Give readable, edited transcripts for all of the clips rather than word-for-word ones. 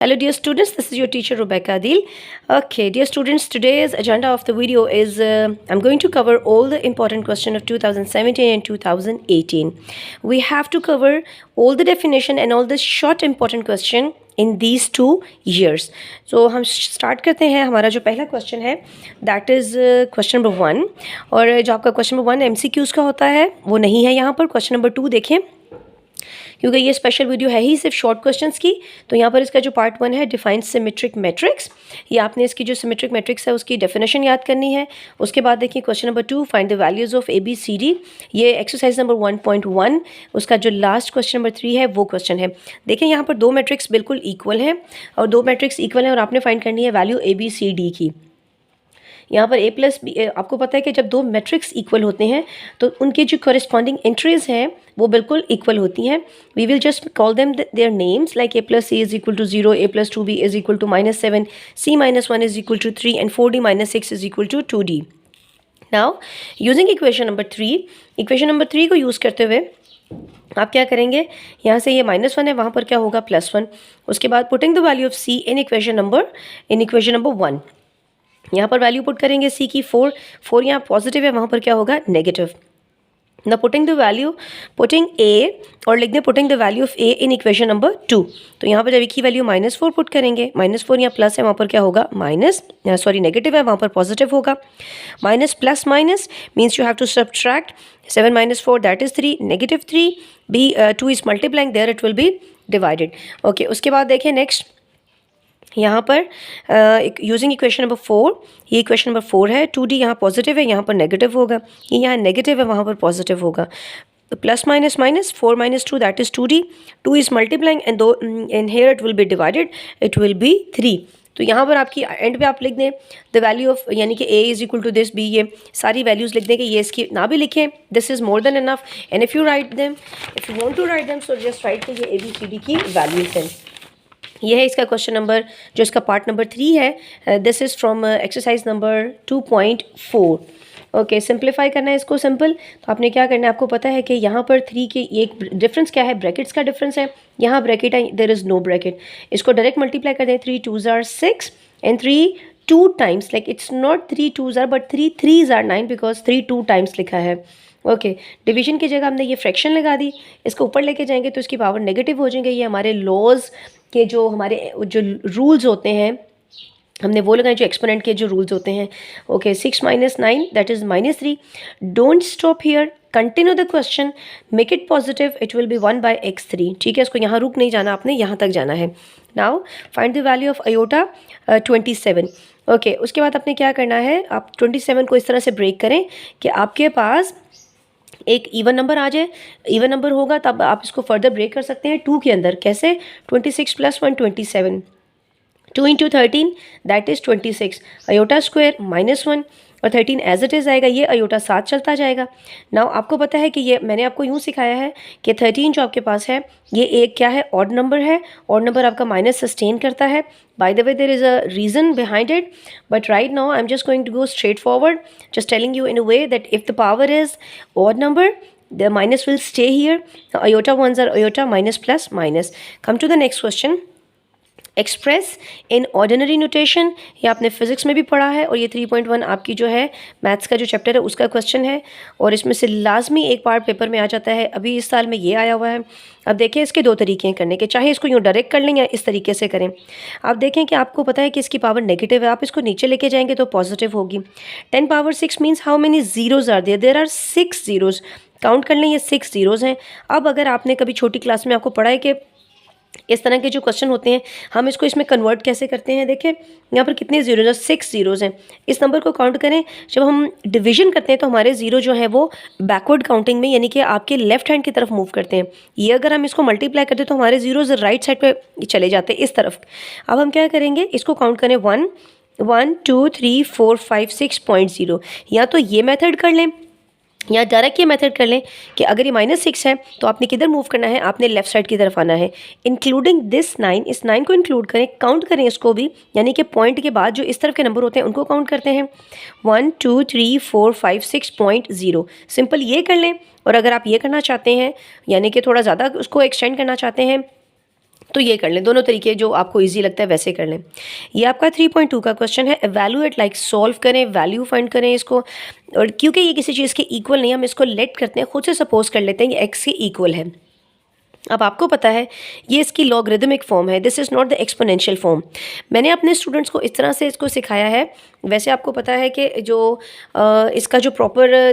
Hello dear students, this is your teacher Rebecca Adil. Okay dear students, today's agenda of the video is I'm going to cover all the important questions of 2017 and 2018. We have to cover all the definition and all the short important question in these 2 years. So हम start करते हैं. हमारा जो पहला question है that is question number 1, और जो आपका क्वेश्चन नंबर 1 MCQs का होता है वो नहीं है यहाँ पर. क्वेश्चन नंबर 2 देखें, क्योंकि ये स्पेशल वीडियो है ही सिर्फ शॉर्ट क्वेश्चंस की. तो यहाँ पर इसका जो पार्ट 1 है डिफाइन सिमेट्रिक मैट्रिक्स, ये आपने इसकी जो सिमेट्रिक मैट्रिक्स है उसकी डेफिनेशन याद करनी है. उसके बाद देखिए question number 2, find the values of ABCD, ये एक्सरसाइज नंबर 1.1. उसका जो लास्ट क्वेश्चन नंबर 3 है वो क्वेश्चन है. देखिए यहाँ पर 2 मैट्रिक्स बिल्कुल इक्वल हैं, और 2 मैट्रिक्स इक्वल हैं और आपने फाइंड करनी है वैल्यू ABCD की. यहाँ पर A प्लस बी, आपको पता है कि जब 2 मैट्रिक्स इक्वल होते हैं तो उनके जो कॉरेस्पॉन्डिंग एंट्रीज हैं वो बिल्कुल इक्वल होती हैं. We will just call them their names like A plus C is equal to 0, A plus 2B is equal to -7, C minus 1 is equal to 3 and 4D minus 6 is equal to 2D. Now using equation number 3, equation number 3 को use करते हुए आप क्या करेंगे, यहाँ से ये -1 है, वहाँ पर क्या होगा +1. उसके बाद putting the value of C in equation number 1, यहाँ पर वैल्यू पुट करेंगे C की 4 यहाँ पॉजिटिव है, वहाँ पर क्या होगा नेगेटिव. ना पुटिंग A और लिख दें putting the value of A in equation number 2. तो यहाँ पर जब की वैल्यू -4 पुट करेंगे, -4 यहाँ प्लस है, वहाँ पर क्या होगा नेगेटिव है, वहाँ पर पॉजिटिव होगा. Minus plus minus means you have to subtract 7 - 4 that is 3, -3 B 2 is multiplying there it will be divided. Okay, उसके बाद देखिए नेक्स्ट यहाँ पर यूजिंग इक्वेशन नंबर 4, ये इक्वेशन नंबर 4 है. 2D यहाँ पॉजिटिव है, यहाँ पर नेगेटिव होगा. ये यहाँ नेगेटिव है, वहाँ पर पॉजिटिव होगा. Plus minus minus 4 - 2 that is 2D, 2 is multiplying and here it will be divided, it will be 3. तो यहाँ पर आपकी एंड पे आप लिख दें द वैल्यू ऑफ, यानी कि A is equal to this B, ये सारी वैल्यूज़ लिख दें कि ये इसकी ना भी लिखें, this is more than enough. And if you want to write them so just write कि ये ABCD की वैल्यूज़ हैं. यह है इसका क्वेश्चन नंबर, जो इसका पार्ट नंबर 3 है. This is from exercise number 2.4. Okay, simplify करना है इसको सिंपल. तो आपने क्या करना है, आपको पता है कि यहाँ पर 3 के एक डिफरेंस क्या है, ब्रैकेट्स का डिफरेंस है. यहाँ ब्रैकेट है, देयर इज़ नो ब्रैकेट. इसको डायरेक्ट मल्टीप्लाई कर दें. 3 2s are 6 and 3 2 times, like it's not 3 2s are but 3 3s are 9 because 3 2 times लिखा है. ओके, डिवीजन की जगह हमने ये फ्रैक्शन लगा दी. इसको ऊपर लेके जाएंगे तो इसकी पावर नेगेटिव हो जाएंगे. ये हमारे लॉज के जो रूल्स होते हैं हमने वो लगाए, जो एक्सपोनेंट के जो रूल्स होते हैं. Okay, 6 - 9 that is -3. Don't stop here, continue the question, make it positive, it will B 1/x3. ठीक है, इसको यहाँ रुक नहीं जाना, आपने यहाँ तक जाना है. Now find the value of iota 27. Okay, उसके बाद आपने क्या करना है, आप 27 को इस तरह से ब्रेक करें कि आपके पास एक इवन नंबर आ जाए. इवन नंबर होगा तब आप इसको फर्दर ब्रेक कर सकते हैं 2 के अंदर. कैसे, 26 + 1 27, 2 × 13 दैट इज़ 26, आयोटा स्क्वायर -1 और 13 एज इट इज़ आएगा. ये आयोटा साथ चलता जाएगा. नाउ आपको पता है कि ये मैंने आपको यूँ सिखाया है कि 13 जो आपके पास है ये एक क्या है, ऑड नंबर है. ऑड नंबर आपका माइनस सस्टेन करता है. By the way there is a reason behind it, but right now I am just going to go straight forward, just telling you in a way that if the power is odd number, the minus will stay here. Now iota ones are iota, minus plus minus. Come to the next question. Express in ordinary notation, ये आपने physics में भी पढ़ा है, और ये 3.1 आपकी जो है मैथ्स का जो चैप्टर है उसका क्वेश्चन है, और इसमें से लाजमी एक पार्ट पेपर में आ जाता है. अभी इस साल में ये आया हुआ है. अब देखें इसके 2 तरीके हैं करने के, चाहे इसको यूँ डायरेक्ट कर लें या इस तरीके से करें. आप देखें कि आपको पता है कि इसकी पावर नेगेटिव है, आप इसको नीचे लेके जाएंगे तो पॉजिटिव होगी. 10⁻⁶ means how many zeros are there, there are 6 zeros. Count कर लें, ये 6 जीरोज़ हैं. अब अगर आपने कभी छोटी क्लास में आपको पढ़ा है कि इस तरह के जो क्वेश्चन होते हैं हम इसको इसमें कन्वर्ट कैसे करते हैं, देखें यहाँ पर कितने जीरोज़ हैं, 6 जीरोज़ हैं. इस नंबर को काउंट करें, जब हम डिवीजन करते हैं तो हमारे जीरो जो है वो बैकवर्ड काउंटिंग में, यानी कि आपके लेफ्ट हैंड की तरफ मूव करते हैं. ये अगर हम इसको मल्टीप्लाई करते हैं तो हमारे जीरोज़ राइट साइड पे चले जाते हैं इस तरफ. अब हम क्या करेंगे, इसको काउंट करें 1 1 2 3 4 5 6.0. या तो ये मेथड कर लें या डायरेक्ट ये मेथड कर लें कि अगर ये -6 है तो आपने किधर मूव करना है, आपने लेफ्ट साइड की तरफ आना है. इंक्लूडिंग दिस 9, इस 9 को इंक्लूड करें, काउंट करें इसको भी, यानी कि पॉइंट के बाद जो इस तरफ के नंबर होते हैं उनको काउंट करते हैं. 1 2 3 4 5 6.0. सिंपल ये कर लें. और अगर आप ये करना चाहते हैं, यानी कि थोड़ा ज़्यादा उसको एक्सटेंड करना चाहते हैं, तो ये कर लें, दोनों तरीके जो आपको इजी लगता है वैसे कर लें। ये आपका 3.2 का क्वेश्चन है, एवैल्यूएट लाइक सॉल्व करें, वैल्यू फाइंड करें इसको। और क्योंकि ये किसी चीज़ के इक्वल नहीं है, हम इसको लेट करते हैं, खुद से सपोज कर लेते हैं ये एक्स के इक्वल है। अब आपको पता है ये इसकी लॉगरिदमिक फॉर्म है, this is not the exponential form. मैंने अपने स्टूडेंट्स को इस तरह से इसको सिखाया है। वैसे आपको पता है कि जो इसका जो प्रॉपर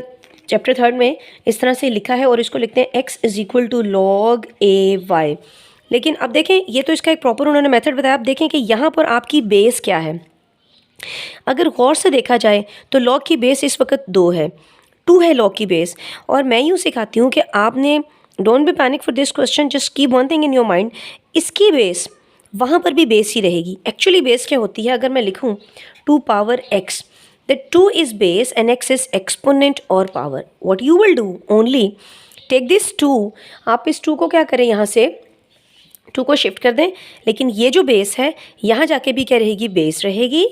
चैप्टर 3 में इस तरह से लिखा है और इसको लिखते हैं x is equal to log a y. लेकिन अब देखें, ये तो इसका एक प्रॉपर उन्होंने मेथड बताया। आप देखें कि यहाँ पर आपकी बेस क्या है। अगर गौर से देखा जाए तो लॉग की बेस इस वक्त 2 है, 2 है लॉग की बेस। और मैं यूँ सिखाती हूँ कि आपने don't be panic for this question, just keep one thing in your mind, इसकी बेस वहाँ पर भी बेस ही रहेगी। एक्चुअली बेस क्या होती है, अगर मैं लिखूँ 2 power x, that 2 is base and x is exponent or power. What you will do only take this 2, आप इस 2 को क्या करें, यहाँ से 2 को शिफ्ट कर दें। लेकिन ये जो बेस है यहाँ जाके भी क्या रहेगी, बेस रहेगी,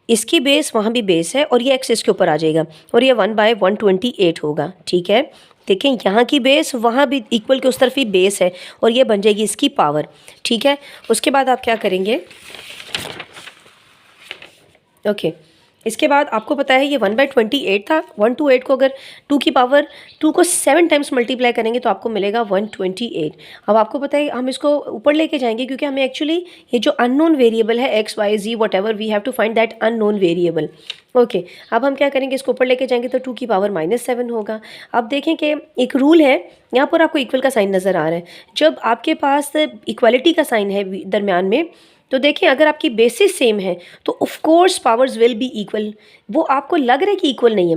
इसकी बेस वहाँ भी बेस है और ये x इसके ऊपर आ जाएगा और ये 1/128 होगा। ठीक है, देखें यहाँ की बेस वहाँ भी इक्वल के उस तरफ ही बेस है और ये बन जाएगी इसकी पावर। ठीक है, उसके बाद आप क्या करेंगे, ओके इसके बाद आपको पता है ये 1/28 था। 128 को अगर 2 की पावर 2 को 7 टाइम्स मल्टीप्लाई करेंगे तो आपको मिलेगा 128। अब आपको पता है हम इसको ऊपर लेके जाएंगे क्योंकि हमें एक्चुअली ये जो अननोन वेरिएबल है x y z whatever, we have to find that unknown variable. Okay, अब हम क्या करेंगे, इसको ऊपर लेके जाएंगे तो 2 की पावर -7 होगा। अब देखें कि एक रूल है, यहाँ पर आपको इक्वल का साइन नज़र आ रहा है। जब आपके पास इक्वालिटी का साइन है दरमियान में, तो देखिए अगर आपकी बेसिस सेम है तो of course powers will be equal. वो आपको लग रहा है कि इक्वल नहीं है,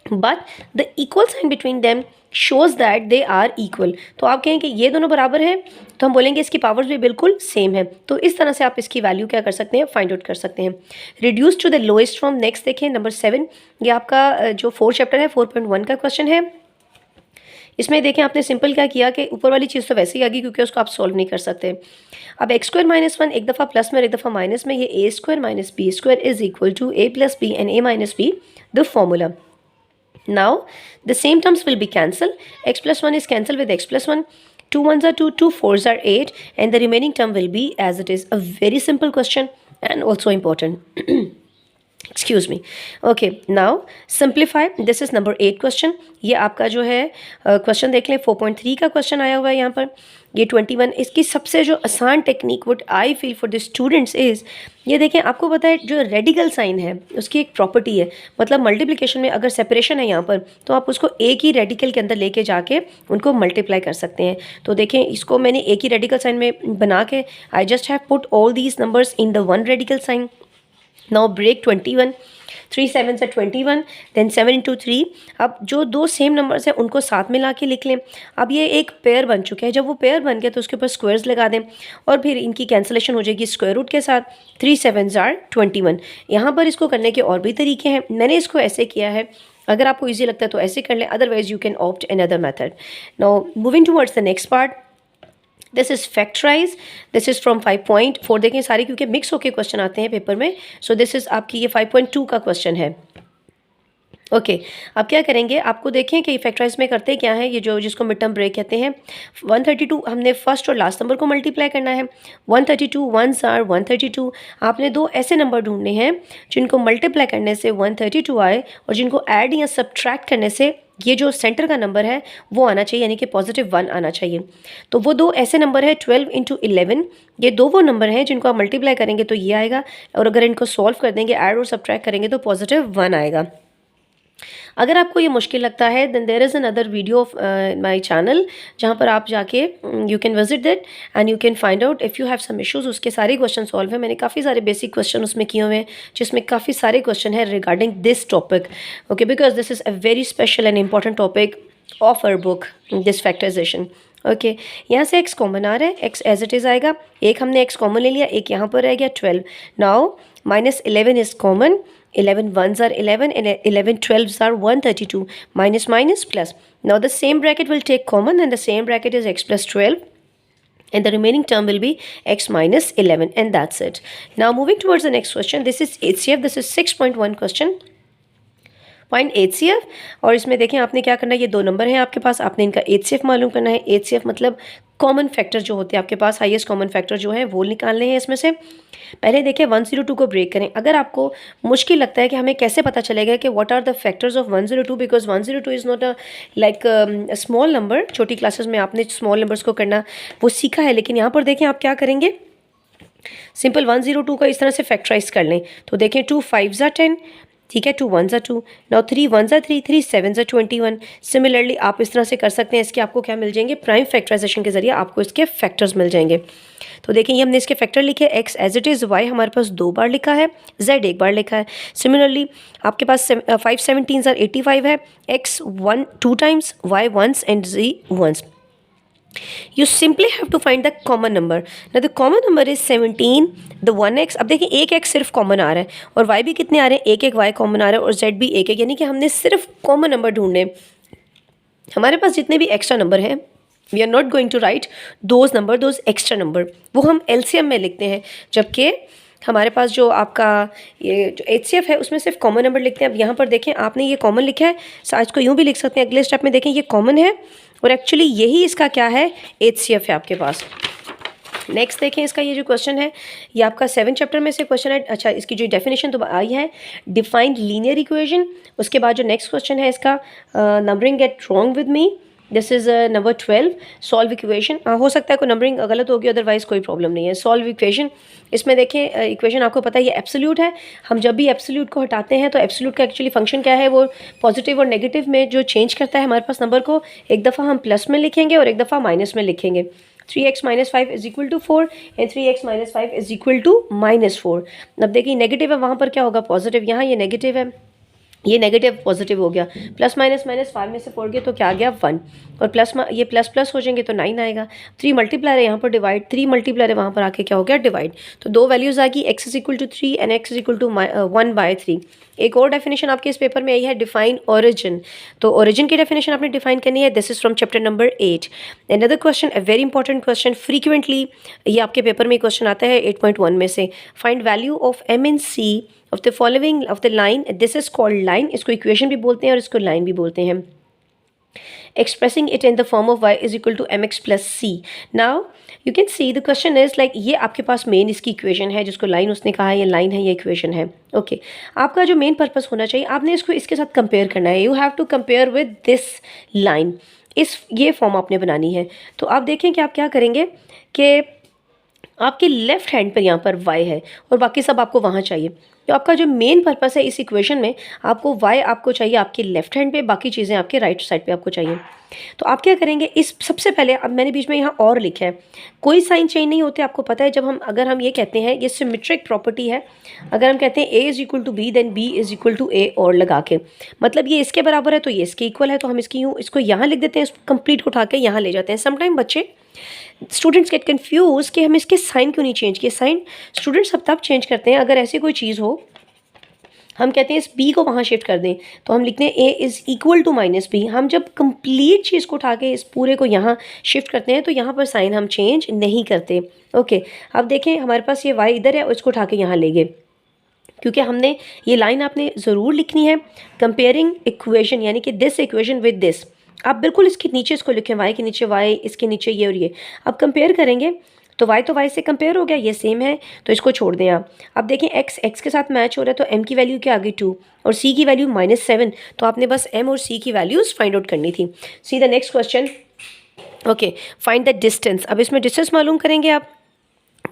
but the equal sign between them shows that they are equal. तो आप कहें कि ये दोनों बराबर हैं तो हम बोलेंगे इसकी पावर्स भी बिल्कुल सेम है। तो इस तरह से आप इसकी वैल्यू क्या कर सकते हैं, फाइंड आउट कर सकते हैं। Reduce to the lowest form. Next देखिए नंबर 7, ये आपका जो 4 चैप्टर है 4.1 का क्वेश्चन है। इसमें देखें आपने सिंपल क्या किया कि ऊपर वाली चीज़ तो वैसे ही आ गई क्योंकि उसको आप सॉल्व नहीं कर सकते। अब x² - 1 एक दफ़ा प्लस में और एक दफ़ा माइनस में, ये a² - b² is equal to a + b and a - b the formula. Now the same terms will be cancelled. X + 1 is cancelled with x + 1. 2 1s are 2, 2 4s are 8, and the remaining term will be as it is. A very simple question and also important. Excuse me. Okay, now simplify. This is number 8 question. ये आपका जो है question देख लें, 4.3 का question आया हुआ है यहाँ पर। ये 21, इसकी सबसे जो आसान technique what I feel for the students is, ये देखें आपको पता है जो रेडिकल साइन है उसकी एक प्रॉपर्टी है, मतलब मल्टीप्लिकेशन में अगर सेपरेशन है यहाँ पर तो आप उसको एक ही रेडिकल के अंदर लेके जाके उनको मल्टीप्लाई कर सकते हैं। तो देखें इसको मैंने एक ही रेडिकल साइन में बना के I just have put all these numbers in the one radical sign. Now break 21, 3 7s are 21, then 7 into 3। अब जो दो सेम नंबर्स हैं उनको साथ में ला के लिख लें। अब ये एक पेयर बन चुके हैं, जब वो पेयर बन गया तो उसके ऊपर स्क्वायर्स लगा दें और फिर इनकी कैंसिलेशन हो जाएगी स्क्वायर रूट के साथ। 3 7s are 21। यहाँ पर इसको करने के और भी तरीके हैं, मैंने इसको ऐसे किया है, अगर आपको ईजी लगता है तो ऐसे कर लें, otherwise you can opt another method. Now moving towards the next part, this is factorise, this is from 5.4। देखें सारे क्योंकि मिक्स होके क्वेश्चन आते हैं पेपर में, सो दिस इज़ आपकी ये 5.2 का क्वेश्चन है। ओके, अब क्या करेंगे, आपको देखें कि फैक्टराइज में करते क्या है, ये जो जिसको मिड टर्म ब्रेक कहते हैं। 132 हमने फर्स्ट और लास्ट नंबर को मल्टीप्लाई करना है। 132 1s are 132। आपने दो ऐसे नंबर ढूंढने हैं जिनको मल्टीप्लाई करने से 132 आए और जिनको ऐड या सब्ट्रैक्ट करने से ये जो सेंटर का नंबर है वो आना चाहिए, यानी कि +1 आना चाहिए। तो वो दो ऐसे नंबर है 12 × 11। ये दो वो नंबर हैं जिनको आप मल्टीप्लाई करेंगे तो ये आएगा, और अगर इनको सॉल्व कर देंगे, ऐड और सब्ट्रैक्ट करेंगे तो +1 आएगा। अगर आपको ये मुश्किल लगता है then there is another video of my channel जहाँ पर आप जाके you can visit that and you can find out if you have some issues. उसके सारे क्वेश्चन सॉल्व है, मैंने काफ़ी सारे बेसिक क्वेश्चन उसमें किए हुए हैं जिसमें काफ़ी सारे क्वेश्चन है regarding this topic. Okay, because this is a very special and important topic of our book, this factorisation. Okay, यहाँ से x कॉमन आ रहा है, x एज इट इज़ आएगा, एक हमने x कॉमन ले लिया, एक यहाँ पर रह गया 12। Now -11 is common, 11 1s are 11 and 11 12s are 132, minus minus plus. Now the same bracket will take common and the same bracket is x + 12 and the remaining term will be x - 11, and that's it. Now moving towards the next question, this is HCF, this is 6.1 question. 0.8 CF। और इसमें देखें आपने क्या करना है, ये दो number हैं आपके पास, आपने इनका HCF मालूम करना है। HCF मतलब कॉमन फैक्टर जो होते हैं आपके पास, हाईएस्ट कॉमन फैक्टर जो है वो निकालने हैं इसमें से। पहले देखें 102 को ब्रेक करें। अगर आपको मुश्किल लगता है कि हमें कैसे पता चलेगा कि what are the factors of 102, because 102 is not a like small number. छोटी क्लासेस में आपने स्मॉल नंबर्स को करना वो सीखा है, लेकिन यहाँ पर देखें आप क्या करेंगे, सिंपल 102 का इस तरह से फैक्टराइज कर लें। तो देखें 2 5s are 10, ठीक है, 2 1s are 2, now 3 1s are 3, 3 7s are 21। Similarly आप इस तरह से कर सकते हैं। इसके आपको क्या मिल जाएंगे, प्राइम फैक्टराइजेशन के जरिए आपको इसके फैक्टर्स मिल जाएंगे। तो देखिए ये हमने इसके फैक्टर लिखे, x as it is, y हमारे पास 2 बार लिखा है, जेड 1 बार लिखा है। सिमिलरली आपके पास 5 17s are 85 है, x 1 2 times, y once and z once. You simply have to find the common number. Now the common number is 17, the 1x। अब देखिए एक x सिर्फ कॉमन आ रहा है और y भी कितने आ रहे हैं, एक एक y कॉमन आ रहा है और z भी एक एक, यानी कि हमने सिर्फ कॉमन नंबर ढूंढने। हमारे पास जितने भी एक्स्ट्रा नंबर हैं, we are not going to write those number, those extra number, वो हम LCM में लिखते हैं। जबकि हमारे पास जो आपका ये जो HCF है उसमें सिर्फ कॉमन नंबर लिखते हैं। अब यहाँ पर देखें आपने ये कॉमन लिखा है, आज को यूँ भी लिख सकते हैं। अगले स्टेप में देखें ये कॉमन है और एक्चुअली यही इसका क्या है, HCF है आपके पास। नेक्स्ट देखें इसका ये जो क्वेश्चन है, ये आपका 7 चैप्टर में से क्वेश्चन है। अच्छा, इसकी जो डेफिनेशन तो आई है, डिफाइंड लीनियर इक्वेशन। उसके बाद जो नेक्स्ट क्वेश्चन है इसका, numbering get wrong with me, this is number 12, solve equation. हो सकता है कोई नंबरिंग गलत होगी, अदरवाइज कोई प्रॉब्लम नहीं है। सॉल्व इक्वेशन, इसमें देखें इक्वेशन आपको पता है ये एब्सोल्यूट है। हम जब भी एब्सोल्यूट को हटाते हैं तो एब्सोल्यूट का एक्चुअली फंक्शन क्या है, वो पॉजिटिव और नेगेटिव में जो चेंज करता है हमारे पास नंबर को, एक दफ़ा हम प्लस में लिखेंगे और एक दफ़ा माइनस में लिखेंगे। 3x - 5 is equal to 4 and 3x - 5 is equal to -4। अब देखिए नेगेटिव है, वहाँ पर क्या होगा, पॉजिटिव। यहाँ ये नेगेटिव है, ये नेगेटिव पॉजिटिव हो गया। प्लस माइनस माइनस 5 में से 4 गए तो क्या आ गया, 1। और प्लस ये प्लस प्लस हो जाएंगे तो 9 आएगा। 3 मल्टीप्लायर है यहाँ पर डिवाइड, 3 मल्टीप्लायर है वहाँ पर आके क्या हो गया, डिवाइड। तो दो वैल्यूज़ आ गई, x is equal to 3 and x is equal to 1/3। एक और डेफिनेशन आपके इस पेपर में आई है, डिफाइन ओरिजिन। तो ओरिजिन की डेफिनेशन आपने डिफाइन करनी है। This is from chapter number 8। Another question, a very important question, frequently ये आपके पेपर में क्वेश्चन आता है 8.1 में से। Find value of m and c of the following of the line, this is called line, इसको इक्वेशन भी बोलते हैं और इसको लाइन भी बोलते हैं। expressing it in the form of y is equal to mx plus c. Now you can see the question is like, ये आपके पास मेन इसकी इक्वेशन है जिसको लाइन उसने कहा है, ये लाइन है, ये इक्वेशन है। ओके आपका जो मेन पर्पस होना चाहिए, आपने इसको इसके साथ कंपेयर करना है। You have to compare with this line, ये फॉर्म आपने बनानी है। तो आप देखें कि आप क्या करेंगे कि आपके लेफ्ट हैंड पर यहाँ पर y है और बाकी सब आपको वहाँ चाहिए। तो आपका जो मेन पर्पस है इस इक्वेशन में, आपको y आपको चाहिए आपके लेफ्ट हैंड पे, बाकी चीज़ें आपके राइट साइड पे आपको चाहिए। तो आप क्या करेंगे, इस सबसे पहले, अब मैंने बीच में यहाँ और लिखा है, कोई साइन चेंज नहीं होते, आपको पता है। जब हम अगर हम ये कहते हैं, ये सिमेट्रिक प्रॉपर्टी है, अगर हम कहते हैं a is equal to b then b is equal to a और लगा के, मतलब ये इसके बराबर है तो ये इसके इक्वल है, तो हम इसको यहाँ लिख देते हैं, इसको कंप्लीट उठा के यहाँ ले जाते हैं। समटाइम बच्चे स्टूडेंट्स गेट कन्फ्यूज कि हम इसके साइन क्यों नहीं चेंज किए। साइन स्टूडेंट्स सब तब चेंज करते हैं अगर ऐसी कोई चीज़ हो, हम कहते हैं इस b को वहाँ शिफ्ट कर दें, तो हम लिखते हैं a is equal to -b। हम जब कंप्लीट चीज़ को उठा के इस पूरे को यहाँ शिफ्ट करते हैं तो यहाँ पर साइन हम चेंज नहीं करते। ओके अब देखें हमारे पास ये y इधर है और इसको उठा के यहाँ ले गए, क्योंकि हमने ये लाइन आपने ज़रूर लिखनी है, कंपेयरिंग इक्वेशन, यानी कि दिस इक्वेशन विद दिस। आप बिल्कुल इसके नीचे इसको लिखें, y के नीचे y, इसके नीचे ये और ये। अब कंपेयर करेंगे तो y से कंपेयर हो गया, ये सेम है तो इसको छोड़ दें आप। अब देखें x के साथ मैच हो रहा है तो m की वैल्यू क्या आ गई 2 और c की वैल्यू -7। तो आपने बस m और c की वैल्यूज़ फाइंड आउट करनी थी। See the next question. Okay find the distance. अब इसमें डिस्टेंस मालूम करेंगे आप।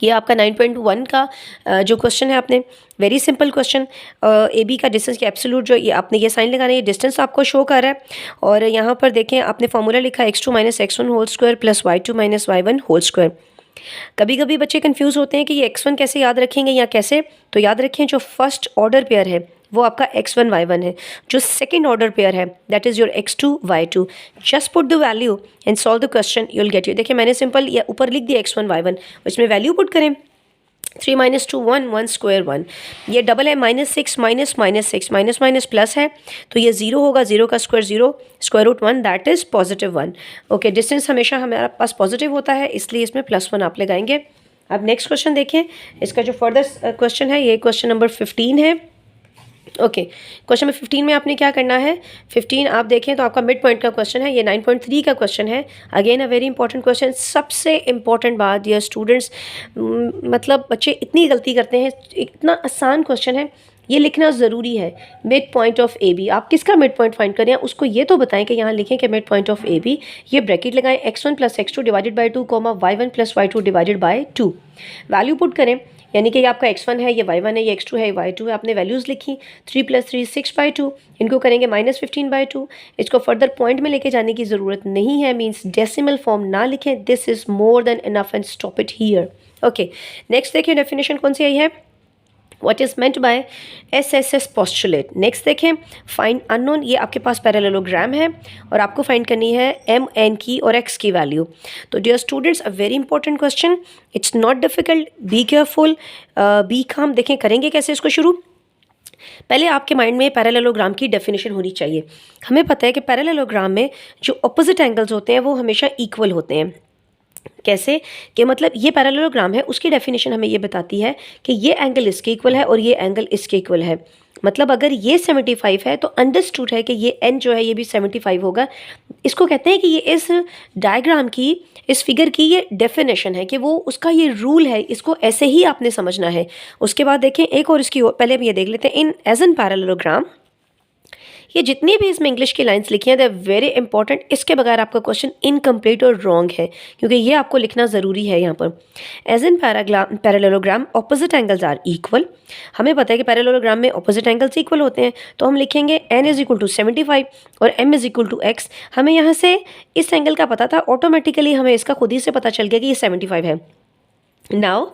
ये आपका 9.1 का जो क्वेश्चन है, आपने very simple question, A B का डिस्टेंस के एब्सोल्यूट जो ये आपने ये साइन लगाना है, ये डिस्टेंस आपको शो कर रहा है। और यहाँ पर देखें आपने फॉर्मूला लिखा x2 - x1 whole square plus y2 - y1 whole square. कभी कभी बच्चे कंफ्यूज होते हैं कि ये x1 कैसे याद रखेंगे या कैसे, तो याद रखें जो फर्स्ट ऑर्डर पेयर है वो आपका x1 y1 है, जो सेकेंड ऑर्डर पेयर है that is your x2 y2। Just put the value and solve the question, you will get. You देखिए मैंने सिंपल ये ऊपर लिख दिया x1 y1, इसमें वैल्यू पुट करें। 3 - 2 1 1 स्क्वायर 1, ये डबल है -6 -6 माइनस माइनस प्लस है तो ये 0 होगा, 0 का square 0, square root 1 that is +1। Okay distance हमेशा हमारे पास पॉजिटिव होता है, इसलिए इसमें +1 आप लगाएंगे। अब नेक्स्ट क्वेश्चन देखें, इसका जो फर्दर क्वेश्चन है ये क्वेश्चन नंबर 15 है। ओके, क्वेश्चन नंबर 15 में आपने क्या करना है, 15 आप देखें तो आपका मिड पॉइंट का क्वेश्चन है, ये 9.3 का क्वेश्चन है। Again a very important question. सबसे इंपॉर्टेंट बात, डियर स्टूडेंट्स, मतलब बच्चे इतनी गलती करते हैं, इतना आसान क्वेश्चन है, ये लिखना ज़रूरी है। Mid point of A B, आप किसका मिड पॉइंट फाइंड करें, उसको ये तो बताएं कि यहाँ लिखें कि mid point of A B, ये ब्रैकेट लगाएं, x1 + x2 divided by 2 comma y1 + y2 divided by 2, value put करें, यानी कि ये आपका x1 है, ये y1 है, ये x2 है, ये y2 है, आपने वैल्यूज़ लिखी, 3 + 3 6/2, इनको करेंगे -15/2। इसको फर्दर पॉइंट में लेके जाने की ज़रूरत नहीं है, मीन्स डेसिमल फॉर्म ना लिखें, this is more than enough and stop it here. Okay, next देखिए डेफिनेशन कौन सी आई है, What is meant by SSS postulate। Next देखें, फाइंड अननोन, ये आपके पास पैरेललोग्राम है और आपको फाइंड करनी है m n की और x की वैल्यू। तो dear students, a very important question, it's not difficult, be careful, be calm. देखें करेंगे कैसे इसको शुरू, पहले आपके माइंड में पैरेललोग्राम की डेफिनेशन होनी चाहिए। हमें पता है कि पैरेललोग्राम में जो ऑपोजिट एंगल्स होते हैं वो हमेशा इक्वल होते हैं। कैसे कि मतलब ये पैरेललोग्राम है, उसकी डेफिनेशन हमें ये बताती है कि ये एंगल इसके इक्वल है और ये एंगल इसके इक्वल है। मतलब अगर ये 75 है तो अंडरस्टूड है कि ये n जो है ये भी 75 होगा। इसको कहते हैं कि ये इस डायग्राम की, इस फिगर की ये डेफिनेशन है कि वो उसका ये रूल है, इसको ऐसे ही आपने समझना है। उसके बाद देखें एक और इसकी पहले हम ये देख लेते हैं, इन एज एन पैरेललोग्राम, ये जितनी भी इसमें इंग्लिश की लाइंस लिखी हैं दे आर वेरी इंपॉर्टेंट। इसके बगैर आपका क्वेश्चन इनकम्प्लीट और रॉन्ग है, क्योंकि ये आपको लिखना ज़रूरी है यहाँ पर। As in parallelogram opposite angles are equal. हमें पता है कि पैरेललोग्राम में ऑपोजिट एंगल्स इक्वल होते हैं, तो हम लिखेंगे n = 75 और m = x। हमें यहाँ से इस एंगल का पता था, ऑटोमेटिकली हमें इसका खुद ही से पता चल गया कि ये 75 है। नाउ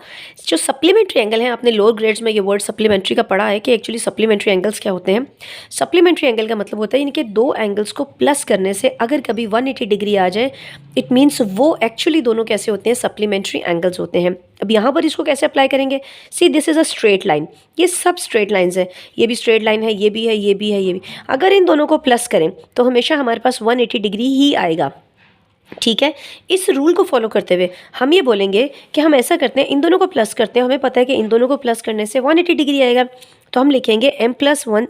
जो सप्लीमेंट्री एंगल है, आपने लोअर ग्रेड्स में ये वर्ड सप्लीमेंट्री का पढ़ा है कि एक्चुअली सप्लीमेंट्री एंगल्स क्या होते हैं। सप्लीमेंट्री एंगल का मतलब होता है इनके दो एंगल्स को प्लस करने से अगर कभी 180 डिग्री आ जाए, इट मीन्स वो एक्चुअली दोनों कैसे होते हैं, सप्लीमेंट्री एंगल्स होते हैं। अब यहाँ पर इसको कैसे अप्लाई करेंगे, see this is a straight line, ये सब स्ट्रेट लाइन्स है, ये भी स्ट्रेट लाइन है, ये भी है, ये भी है, ये भी। अगर इन दोनों को प्लस करें तो हमेशा हमारे पास 180 डिग्री ही आएगा। ठीक है, इस रूल को फॉलो करते हुए हम ये बोलेंगे कि हम ऐसा करते हैं, इन दोनों को प्लस करते हैं, हमें पता है कि इन दोनों को प्लस करने से 180 डिग्री आएगा। तो हम लिखेंगे m+1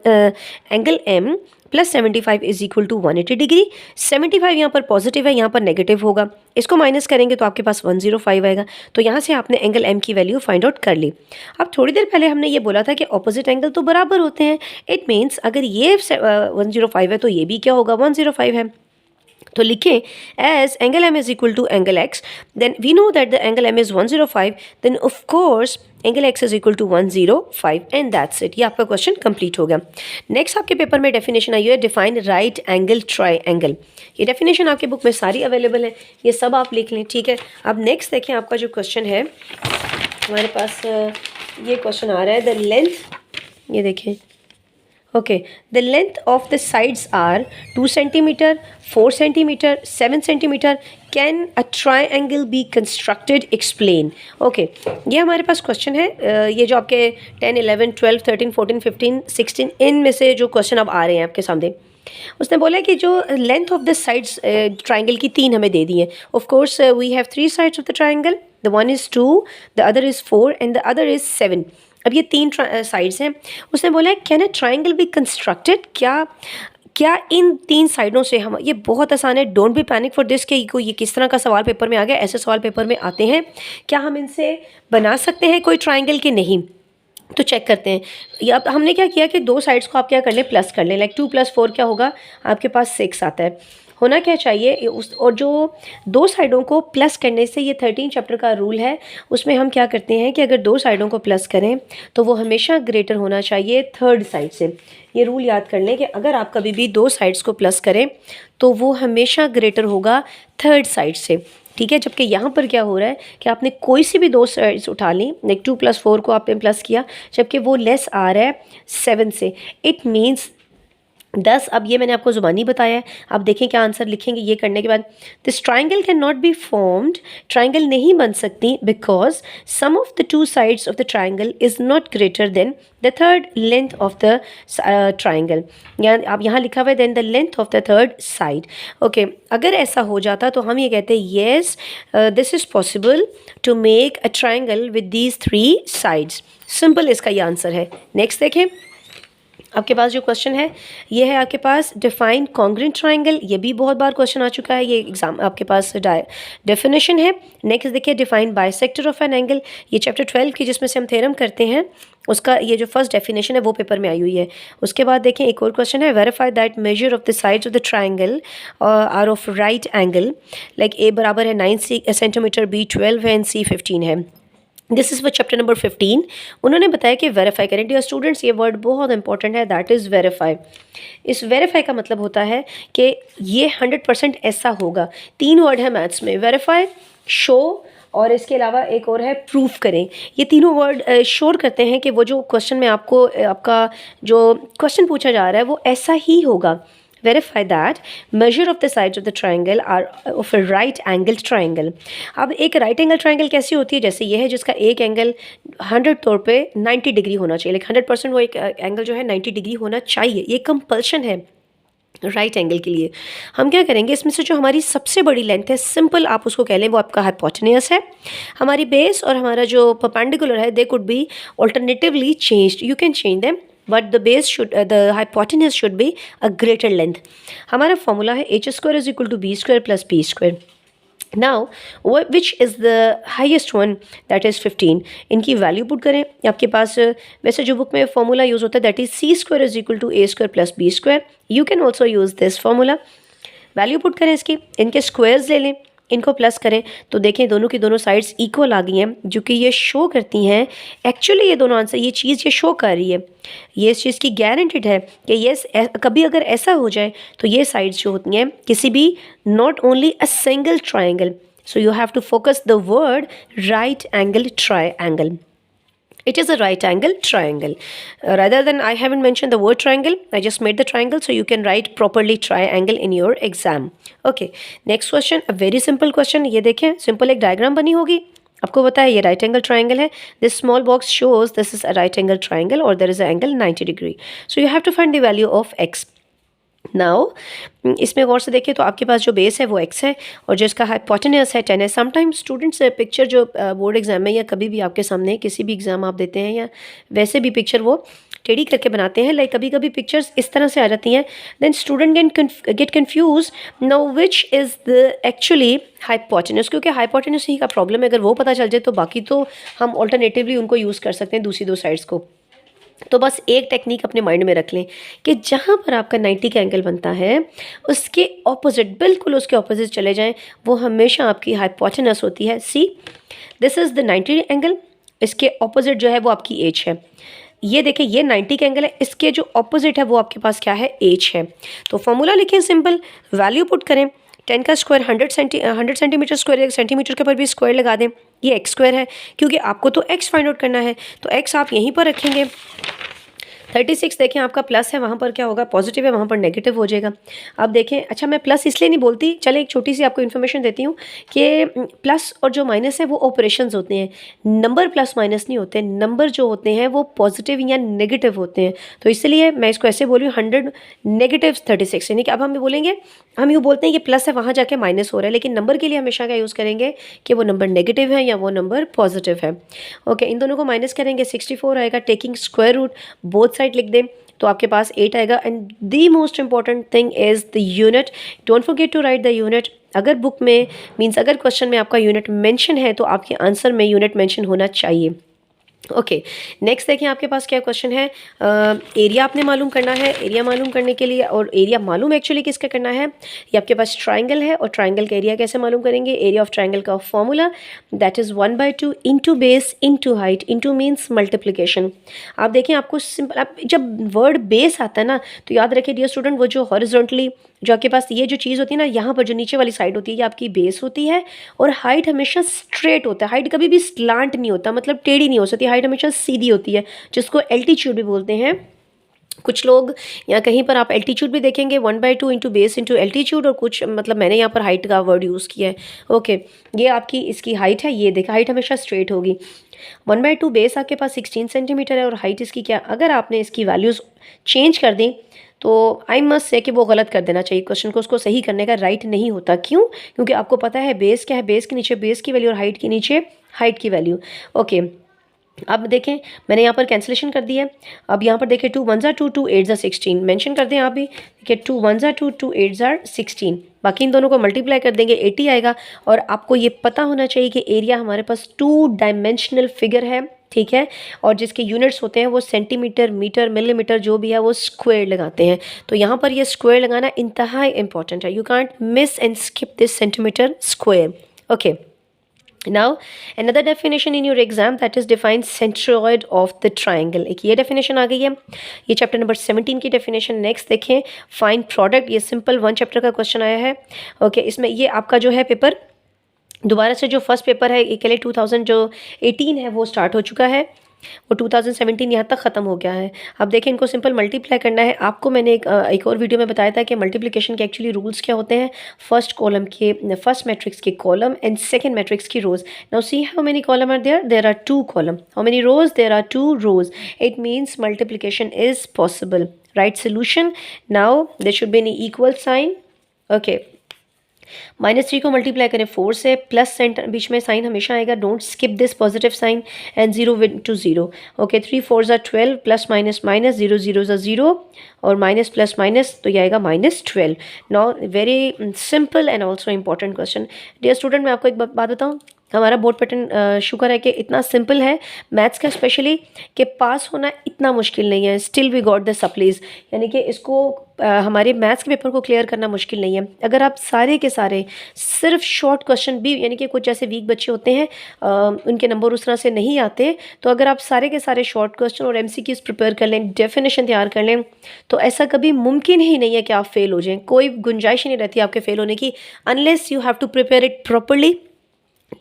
एंगल m + 75 = 180 डिग्री। 75 यहाँ पर पॉजिटिव है, यहाँ पर नेगेटिव होगा, इसको माइनस करेंगे तो आपके पास 105 आएगा। तो यहाँ से आपने एंगल m की वैल्यू फाइंड आउट कर ली। अब थोड़ी देर पहले हमने ये बोला था कि ऑपोजिट एंगल तो बराबर होते हैं, इट मीन्स अगर ये 105 है तो ये भी क्या होगा, 105 है। तो लिखें as angle m = angle x, then we know that the angle m is 105, then of course angle x is equal to 105 and that's it। ये आपका क्वेश्चन कंप्लीट हो गया। नेक्स्ट आपके पेपर में डेफिनेशन आई है, डिफाइन राइट एंगल ट्राइंगल। ये definition आपके book में सारी अवेलेबल है, ये सब आप लिख लें। ठीक है, अब नेक्स्ट देखें, आपका जो क्वेश्चन है हमारे पास ये क्वेश्चन आ रहा है, द लेंथ, ये देखें, okay, the length of the sides are 2 centimeter, 4 centimeter, 7 centimeter, can a triangle be constructed, explain। okay, ये हमारे पास क्वेश्चन है, ये जो आपके 10 11 12 13 14 15 16 इन में से जो क्वेश्चन अब आ रहे हैं आपके सामने, उसने बोला कि जो length of the sides triangle की 3 हमें दे दी है। Of course we have 3 sides of the triangle, the one is 2, the other is 4 and the other is 7। अब ये 3 साइड्स हैं। उसने बोला है can a triangle be constructed, क्या इन 3 साइडों से हम, ये बहुत आसान है, don't be panic for this कि ये किस तरह का सवाल पेपर में आ गया, ऐसे सवाल पेपर में आते हैं। क्या हम इनसे बना सकते हैं कोई ट्राइंगल के नहीं, तो चेक करते हैं। या हमने क्या किया कि 2 साइड्स को आप क्या कर लें, प्लस कर लें, लाइक 2 + 4 क्या होगा, आपके पास 6 आता है। होना क्या चाहिए उस, और जो 2 साइडों को प्लस करने से, ये 13 चैप्टर का रूल है, उसमें हम क्या करते हैं कि अगर 2 साइडों को प्लस करें तो वो हमेशा ग्रेटर होना चाहिए 3rd साइड से। ये रूल याद कर लें कि अगर आप कभी भी 2 साइड्स को प्लस करें तो वो हमेशा ग्रेटर होगा 3rd साइड से। ठीक है, जबकि यहाँ पर क्या हो रहा है कि आपने कोई सी भी 2 साइड्स उठा ली, लाइक 2 + 4 को आपने प्लस किया, जबकि वो लेस आ रहा है 7 से, इट मीन्स 10। अब ये मैंने आपको ज़ुबानी बताया है, अब देखें क्या आंसर लिखेंगे। ये करने के बाद, this triangle can not be formed, triangle नहीं बन सकती because sum of the 2 sides of the triangle is not greater than the 3rd length of the triangle. या अब यहाँ लिखा हुआ है then the length of the 3rd side. Okay, अगर ऐसा हो जाता तो हम ये कहते हैं yes this is possible to make a triangle with these 3 sides. Simple इसका ये आंसर है। नेक्स्ट देखें, आपके पास जो क्वेश्चन है ये है आपके पास डिफाइन कॉन्ग्रुएंट ट्राइंगल, ये भी बहुत बार क्वेश्चन आ चुका है, ये एग्जाम आपके पास डेफिनेशन है। नेक्स्ट देखिए define bisector of an angle, ये चैप्टर 12 की जिसमें से हम थ्योरम करते हैं उसका ये जो फर्स्ट डेफिनेशन है वो पेपर में आई हुई है। उसके बाद देखें एक और क्वेश्चन है, verify that measure of the sides of the triangle are of right angle, like A बराबर है 9 सेंटीमीटर, बी 12 है एंड सी 15 है। This is for chapter number 15। उन्होंने बताया कि वेरीफाई करें। डियर स्टूडेंट्स, ये वर्ड बहुत इंपॉर्टेंट है, दैट इज़ वेरीफाई। इस वेरीफाई का मतलब होता है कि ये 100% ऐसा होगा। 3 वर्ड है मैथ्स में, वेरीफाई, शो और इसके अलावा एक और है प्रूफ करें। ये तीनों वर्ड श्योर करते हैं कि वो जो क्वेश्चन में आपको आपका जो क्वेश्चन पूछा जा रहा है वो ऐसा ही होगा। verify that measure of the sides of the triangle are of a right angled triangle। अब एक राइट एंगल ट्राइंगल कैसी होती है, जैसे ये है जिसका एक एंगल 100 तौर पे 90 डिग्री होना चाहिए, लाइक 100% वो एक एंगल जो है 90 डिग्री होना चाहिए, ये कंपल्शन है राइट एंगल के लिए। हम क्या करेंगे, इसमें से जो हमारी सबसे बड़ी लेंथ है, सिंपल आप उसको कह लें, वो आपका हाइपोटेन्यूस है। हमारी बेस और हमारा जो परपेंडिकुलर है they could be alternatively changed, you can change them, but the base should the hypotenuse should be a greater length. हमारा फॉर्मूला है H square is equal to B square plus P square. Now which is the highest one, that is 15। इनकी value put करें। आपके पास वैसे जो book में formula use होता है that is C square is equal to A square plus B square. You can also use this formula. Value put करें इसकी, इनके स्क्वायर्स ले लें, इनको प्लस करें तो देखें दोनों की दोनों साइड्स इक्वल आ गई हैं, जो कि ये शो करती हैं एक्चुअली ये दोनों आंसर, ये चीज़ ये शो कर रही है, ये इस चीज़ की गारंटीड है कि ये कभी अगर ऐसा हो जाए तो ये साइड्स जो होती हैं किसी भी not only a single triangle, so you have to focus the word right angle triangle. It is a right angle triangle. Rather than I haven't mentioned the word triangle, I just made the triangle so you can write properly triangle in your exam. Okay, next question, a very simple question. ये देखें, simple एक diagram बनी होगी, आपको पता है ये right angle triangle है. This small box shows this is a right angle triangle or there is an angle 90 degree. So you have to find the value of x. Now इसमें गौर से देखिए तो आपके पास जो बेस है वो x है और जो इसका हाइपोटेन्यूस है 10 है। समटाइम्स स्टूडेंट्स पिक्चर जो बोर्ड एग्जाम में या कभी भी आपके सामने किसी भी एग्ज़ाम आप देते हैं या वैसे भी पिक्चर वो टेढ़ी करके बनाते हैं, लाइक कभी कभी पिक्चर्स इस तरह से आ जाती हैं, then student get confuse now which is the actually hypotenuse, क्योंकि हाइपोटेन्यूस ही का प्रॉब्लम है। अगर वो पता चल जाए तो बाकी तो हम ऑल्टरनेटिवली उनको यूज़ कर सकते हैं दूसरी दो साइड्स को। तो बस एक टेक्निक अपने माइंड में रख लें कि जहाँ पर आपका 90 का एंगल बनता है उसके ऑपोजिट, बिल्कुल उसके ऑपोजिट चले जाएं, वो हमेशा आपकी हाइपोटेनस होती है। See this is the 90 angle, इसके ऑपोजिट जो है वो आपकी एज है। ये देखें ये 90 का एंगल है, इसके जो ऑपोजिट है वो आपके पास क्या है, एज है। तो फॉर्मूला लिखें सिंपल, वैल्यू पुट करें, 10 का स्क्वायर 100 सेंटीमीटर स्क्वायर, सेंटीमीटर के ऊपर भी स्क्वायर लगा दें, ये एक्स स्क्वायर है क्योंकि आपको तो एक्स फाइंड आउट करना है, तो एक्स आप यहीं पर रखेंगे। 36 देखें आपका प्लस है, वहाँ पर क्या होगा, पॉजिटिव है, वहाँ पर नेगेटिव हो जाएगा। अब देखें, अच्छा मैं प्लस इसलिए नहीं बोलती, चले एक छोटी सी आपको इन्फॉर्मेशन देती हूँ कि प्लस और जो माइनस है वो ऑपरेशंस होते हैं, नंबर प्लस माइनस नहीं होते, नंबर जो होते हैं वो पॉजिटिव या नेगेटिव होते हैं। तो इसलिए मैं इसको ऐसे बोली 100 नेगेटिव 36, यानी कि अब हम बोलेंगे, हम यूँ बोलते हैं कि प्लस है वहाँ जाके माइनस हो रहा है, लेकिन नंबर के लिए हमेशा क्या यूज़ करेंगे कि वो नंबर नेगेटिव है या वो नंबर पॉजिटिव है। ओके, इन दोनों को माइनस करेंगे, 64 आएगा, taking square root both side लिख दें तो आपके पास 8 आएगा। And the most important thing is the unit, don't forget to write the unit. अगर बुक में मीन्स अगर क्वेश्चन में आपका यूनिट मेंशन है तो आपके आंसर में यूनिट मेंशन होना चाहिए। ओके, नेक्स्ट देखिए आपके पास क्या क्वेश्चन है, एरिया आपने मालूम करना है। एरिया मालूम करने के लिए, और एरिया मालूम एक्चुअली किसका करना है, ये आपके पास ट्राइंगल है और ट्राइंगल का एरिया कैसे मालूम करेंगे, एरिया ऑफ ट्राइंगल का formula that is 1/2 into base into height, into means multiplication. आप देखें आपको सिंपल, आप जब वर्ड बेस आता है ना तो याद रखिए डियर स्टूडेंट, वो जो हॉरिजॉन्टली जो आपके पास ये जो चीज़ होती है ना, यहाँ पर जो नीचे वाली साइड होती है ये आपकी बेस होती है, और हाइट हमेशा स्ट्रेट होता है, हाइट कभी भी स्लांट नहीं होता, मतलब टेढ़ी नहीं हो सकती, हाइट हमेशा सीधी होती है, जिसको एल्टीट्यूड भी बोलते हैं। कुछ लोग या कहीं पर आप एल्टीट्यूड भी देखेंगे 1/2 इंटू बेस इंटू एल्टीट्यूड, और कुछ मतलब मैंने यहाँ पर हाइट का वर्ड यूज़ किया है। ओके, ये आपकी इसकी हाइट है, ये देखा हाइट हमेशा स्ट्रेट होगी। 1/2 बेस आपके पास 16 सेंटीमीटर है और हाइट इसकी क्या, अगर आपने इसकी वैल्यूज़ चेंज कर दी तो आई मस्ट से कि वो गलत कर देना चाहिए क्वेश्चन को, उसको सही करने का राइट नहीं होता। क्यों? क्योंकि आपको पता है बेस क्या है, बेस के नीचे बेस की वैल्यू और हाइट के नीचे हाइट की वैल्यू। ओके, अब देखें मैंने यहाँ पर कैंसिलेशन कर दिया है। अब यहाँ पर देखें 2 1 2 2 8 16 मेंशन कर दें आप भी। देखिए 2 1 2 2 8 16, बाकी इन दोनों को मल्टीप्लाई कर देंगे 80 आएगा। और आपको ये पता होना चाहिए कि एरिया हमारे पास 2 डायमेंशनल फिगर है, ठीक है, और जिसके यूनिट्स होते हैं वो सेंटीमीटर, मीटर, मिलीमीटर, जो भी है वो स्क्वायर लगाते हैं। तो यहाँ पर ये स्क्वायर लगाना इंतहाई इंपॉर्टेंट है। You can't miss and skip this centimetre square. Okay, now another definition in your exam, that is define centroid of the triangle। एक ये definition आ गई है, ये चैप्टर नंबर 17 की definition। नेक्स्ट देखें फाइंड प्रोडक्ट, ये सिंपल 1 चैप्टर का question आया है। ओके, इसमें ये आपका जो है पेपर दोबारा से जो फर्स्ट पेपर है के लिए 2018 है वो स्टार्ट हो चुका है, वो 2017 यहाँ तक ख़त्म हो गया है। अब देखें इनको सिंपल मल्टीप्लाई करना है। आपको मैंने एक और वीडियो में बताया था कि मल्टीप्लिकेशन के एक्चुअली रूल्स क्या होते हैं। फर्स्ट मैट्रिक्स के कॉलम एंड सेकंड मैट्रिक्स की rows. Now see how many column are there are 2 column. How many rows? There are 2 rows. It means multiplication is possible. Right solution, now there should be an equal sign. Okay, -3 को multiply करें 4 से, plus centre बीच में sign हमेशा आएगा, don't skip this positive sign, and 0 to 0। Okay, 3 4 12, plus minus minus, 0 0 0, और minus plus minus तो ये आएगा -12। Now very simple and also important question. Dear student, मैं आपको एक बात बताऊँ, हमारा बोर्ड पैटर्न शुक्र है कि इतना सिंपल है मैथ्स का, स्पेशली कि पास होना इतना मुश्किल नहीं है। स्टिल वी गॉट द सप्लीज, यानी कि इसको हमारे मैथ्स के पेपर को क्लियर करना मुश्किल नहीं है। अगर आप सारे के सारे सिर्फ शॉर्ट क्वेश्चन भी, यानी कि कुछ ऐसे वीक बच्चे होते हैं उनके नंबर उस तरह से नहीं आते, तो अगर आप सारे के सारे शॉर्ट क्वेश्चन और MCQs प्रिपेयर कर लें, डेफिनेशन तैयार कर लें, तो ऐसा कभी मुमकिन ही नहीं है कि आप फेल हो जाएं। कोई गुंजाइश ही नहीं रहती आपके फेल होने की, unless you have to prepare it properly,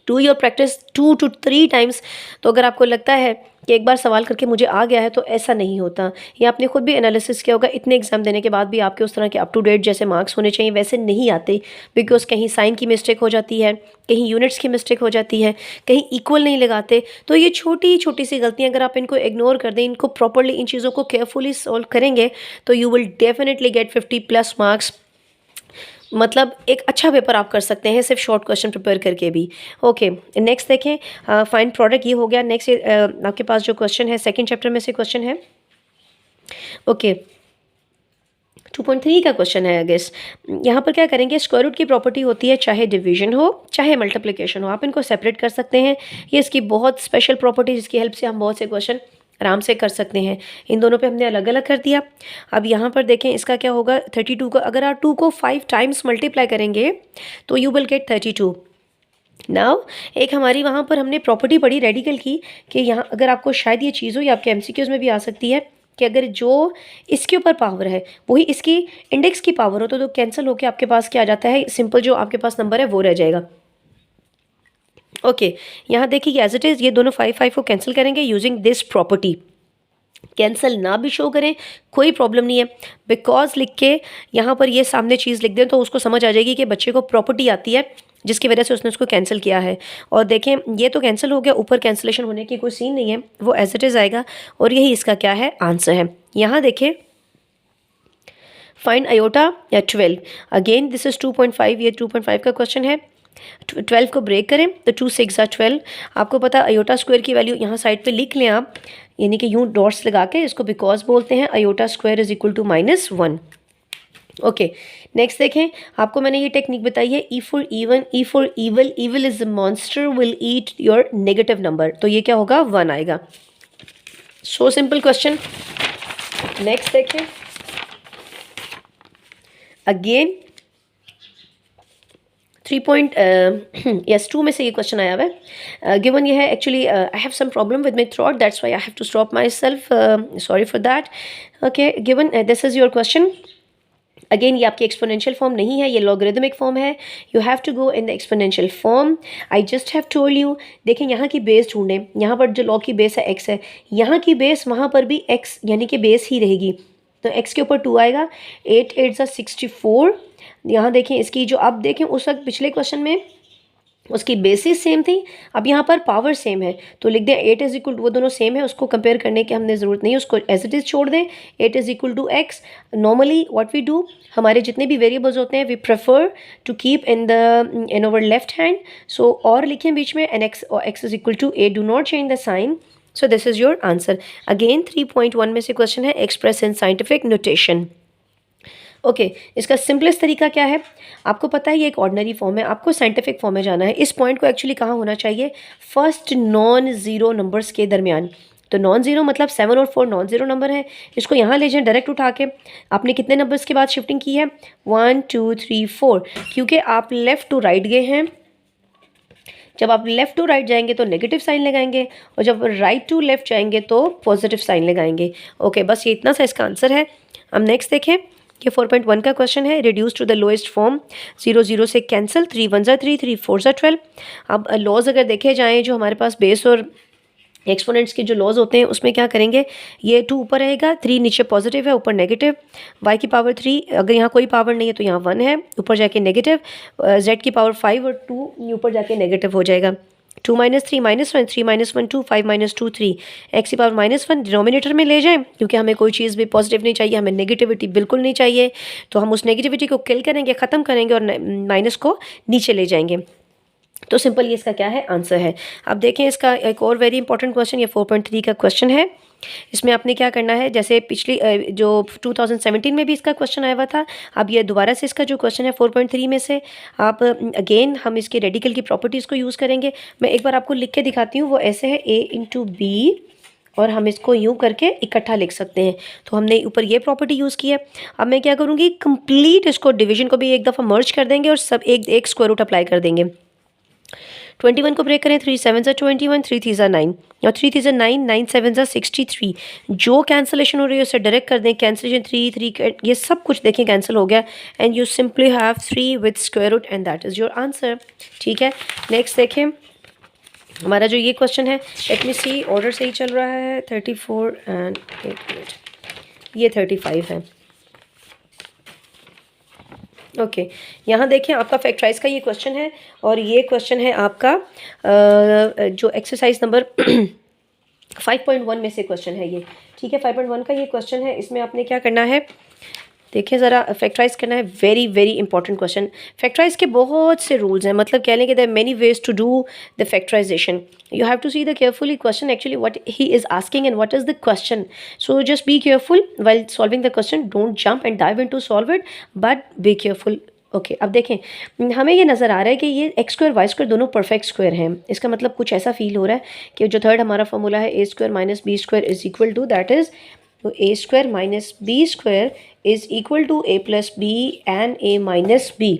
do your practice 2 to 3 times. तो अगर आपको लगता है कि एक बार सवाल करके मुझे आ गया है, तो ऐसा नहीं होता। ये आपने खुद भी एनालिसिस किया होगा, इतने एग्जाम देने के बाद भी आपके उस तरह के अप टू डेट जैसे मार्क्स होने चाहिए वैसे नहीं आते, बिकॉज कहीं साइन की मिस्टेक हो जाती है, कहीं यूनिट्स की मिस्टेक हो जाती है, कहीं इक्वल नहीं लगाते। तो ये छोटी छोटी सी गलतियाँ अगर आप इनको इग्नोर कर दें, इनको प्रॉपरली, इन चीज़ों को केयरफुली सॉल्व करेंगे, तो you will definitely get 50+ marks. मतलब एक अच्छा पेपर आप कर सकते हैं सिर्फ शॉर्ट क्वेश्चन प्रिपेयर करके भी। ओके, नेक्स्ट देखें फाइंड प्रोडक्ट, ये हो गया। नेक्स्ट आपके पास जो क्वेश्चन है सेकंड चैप्टर में से क्वेश्चन है। ओके, 2.3 का क्वेश्चन है। गेस यहाँ पर क्या करेंगे, स्क्वायर रूट की प्रॉपर्टी होती है चाहे डिवीजन हो चाहे मल्टीप्लिकेशन हो, आप इनको सेपरेट कर सकते हैं। ये इसकी बहुत स्पेशल प्रॉपर्टी, जिसकी हेल्प से हम बहुत से क्वेश्चन आराम से कर सकते हैं। इन दोनों पे हमने अलग अलग कर दिया। अब यहाँ पर देखें इसका क्या होगा, 32 का अगर आप 2 को 5 टाइम्स मल्टीप्लाई करेंगे तो यू विल गेट 32। नाउ एक हमारी वहाँ पर हमने प्रॉपर्टी पढ़ी रेडिकल की, कि यहाँ अगर आपको शायद ये चीज़ हो, या आपके MCQs में भी आ सकती है, कि अगर जो इसके ऊपर पावर है वही इसकी इंडेक्स की पावर हो, तो कैंसिल होकर आपके पास क्या आ जाता है, सिंपल जो आपके पास नंबर है वो रह जाएगा। ओके, यहाँ देखिए एज इट इज़ ये दोनों 5 5 को कैंसिल करेंगे यूजिंग दिस प्रॉपर्टी। कैंसिल ना भी शो करें कोई प्रॉब्लम नहीं है, बिकॉज लिख के यहाँ पर ये सामने चीज़ लिख दें तो उसको समझ आ जाएगी कि बच्चे को प्रॉपर्टी आती है, जिसकी वजह से उसने उसको कैंसिल किया है। और देखें ये तो कैंसिल हो गया, ऊपर कैंसिलेशन होने की कोई सीन नहीं है, वो एज इट इज़ आएगा, और यही इसका क्या है, आंसर है। यहाँ देखें फाइंड आयोटा या 12, अगेन दिस इज़ 2.5, ये 2.5 का क्वेश्चन है। 12 को ब्रेक करें तो 2 6 12। आपको पता आयोटा स्क्वायर की वैल्यू यहाँ साइड पे लिख लें आप, यानी कि यूँ डॉट्स लगा के, इसको बिकॉज बोलते हैं। Iota square is equal to -1। Okay, next देखें, आपको मैंने ये टेक्निक बताई है, E for even, E for evil, evil is a monster will eat your negative number, तो ये क्या होगा, 1 आएगा। So simple question. नेक्स्ट देखें, अगेन 2 में से ये क्वेश्चन आया हुआ है। गिवन ये है, actually I have some problem with my throat, that's why I have to stop my self, sorry for that. Okay, given this is your question. Again ये आपकी एक्सपोनेंशियल फॉर्म नहीं है, ये लॉगरिदमिक फॉर्म है। You have to go in the exponential form. I just have told you. देखें यहाँ की base ढूंढें, यहाँ पर जो लॉग की बेस है x है, यहाँ की बेस वहाँ पर भी x यानी कि बेस ही रहेगी, तो x के ऊपर 2 आएगा। 8 8 64। यहाँ देखें इसकी जो, अब देखें उस वक्त पिछले क्वेश्चन में उसकी बेसिस सेम थी, अब यहाँ पर पावर सेम है, तो लिख दें 8 इज इक्वल, वो दोनों सेम है, उसको कंपेयर करने की हमने ज़रूरत नहीं है, उसको एज इट इज़ छोड़ दें। 8 is equal to x। Normally what we do, हमारे जितने भी वेरिएबल्स होते हैं we prefer to keep in over left hand, so और लिखें बीच में, an x is equal to 8, do not change the sign. So this is your answer. Again 3.1 में से क्वेश्चन है express in scientific notation. Okay इसका simplest तरीका क्या है, आपको पता है ये एक ऑर्डिनरी फॉर्म है, आपको साइंटिफिक फॉर्म में जाना है। इस पॉइंट को एक्चुअली कहाँ होना चाहिए, फर्स्ट नॉन ज़ीरो नंबर्स के दरमियान। तो नॉन ज़ीरो मतलब 7 और 4 नॉन ज़ीरो नंबर है, इसको यहाँ ले जाएं डायरेक्ट उठा के। आपने कितने नंबर्स के बाद शिफ्टिंग की है, 1 2 3 4, क्योंकि आप लेफ़्ट टू राइट गए हैं। जब आप लेफ़्ट टू राइट जाएंगे तो नेगेटिव साइन लगाएंगे, और जब राइट टू लेफ़्ट जाएंगे तो पॉजिटिव साइन लगाएंगे। ओके बस ये इतना सा इसका आंसर है। हम नेक्स्ट देखें, ये 4.1 का क्वेश्चन है, reduce to the lowest form, 0 0 से कैंसिल, 3 1 ज़ा 3 3 4 ज़ा 12। अब लॉज अगर देखे जाएँ जो हमारे पास बेस और एक्सपोनेंट्स के जो लॉज होते हैं उसमें क्या करेंगे, ये 2 ऊपर रहेगा, 3 नीचे पॉजिटिव है ऊपर नेगेटिव, y की पावर 3, अगर यहाँ कोई पावर नहीं है तो यहाँ 1 है ऊपर जाके नेगेटिव, z की पावर 5 और 2 ऊपर जाके नेगेटिव हो जाएगा। 2 - 3 -1, 3 - 1 2, 5 - 2 3, x की पावर -1 डिनोमिनेटर में ले जाएं, क्योंकि हमें कोई चीज़ भी पॉजिटिव नहीं चाहिए, हमें नेगेटिविटी बिल्कुल नहीं चाहिए। तो हम उस नेगेटिविटी को किल करेंगे, ख़त्म करेंगे और माइनस को नीचे ले जाएंगे। तो सिंपल ये इसका क्या है, आंसर है। अब देखें इसका एक और वेरी इंपॉर्टेंट क्वेश्चन, ये 4.3 का क्वेश्चन है। इसमें आपने क्या करना है, जैसे पिछली जो 2017 में भी इसका क्वेश्चन आया हुआ था, अब ये दोबारा से इसका जो क्वेश्चन है 4.3 में से आप अगेन हम इसके रेडिकल की प्रॉपर्टीज़ को यूज़ करेंगे। मैं एक बार आपको लिख के दिखाती हूँ, वो ऐसे है a इंटू बी, और हम इसको यूँ करके इकट्ठा लिख सकते हैं। तो हमने ऊपर ये प्रॉपर्टी यूज़ की है। अब मैं क्या करूँगी, कंप्लीट इसको डिवीजन को भी एक दफ़ा मर्ज कर देंगे और सब एक स्क्वायर रूट अप्लाई कर देंगे। 21 को ब्रेक करें, 3 7 ज़ा 21, 3 3 ज़ा 9, और 3 3 ज़ा 9, 9 7 ज़ा 63। जो कैंसिलेशन हो रही है उसे डायरेक्ट कर दें, कैंसिलेशन 3 3 ये सब कुछ देखें कैंसिल हो गया, and you simply have 3 with square root and that is your answer. ठीक है, नेक्स्ट देखें हमारा जो ये क्वेश्चन है, लेट मी सी, ऑर्डर सही चल रहा है, 34 एंड 8 मिनट, ये 35 है। ओके यहाँ देखें आपका फैक्टराइज का ये क्वेश्चन है, और ये क्वेश्चन है आपका जो एक्सरसाइज नंबर 5.1 में से क्वेश्चन है ये। ठीक है, 5.1 का ये क्वेश्चन है। इसमें आपने क्या करना है, देखिए ज़रा फैक्टराइज करना है, very very important question. Factorise के बहुत से रूल्स हैं, मतलब कह लें कि there are many ways to do the factorisation. You have to see the carefully question actually what he is asking and what is the question. So just be careful while solving the question, don't jump and dive into solve it, but be careful. Okay अब देखें हमें ये नज़र आ रहा है कि ये x square Y square दोनों परफेक्ट स्क्वायर हैं। इसका मतलब कुछ ऐसा फील हो रहा है कि जो थर्ड हमारा फॉर्मूला है, A square minus B square is equal to, that is A square minus B square is equal to A plus B and A minus B.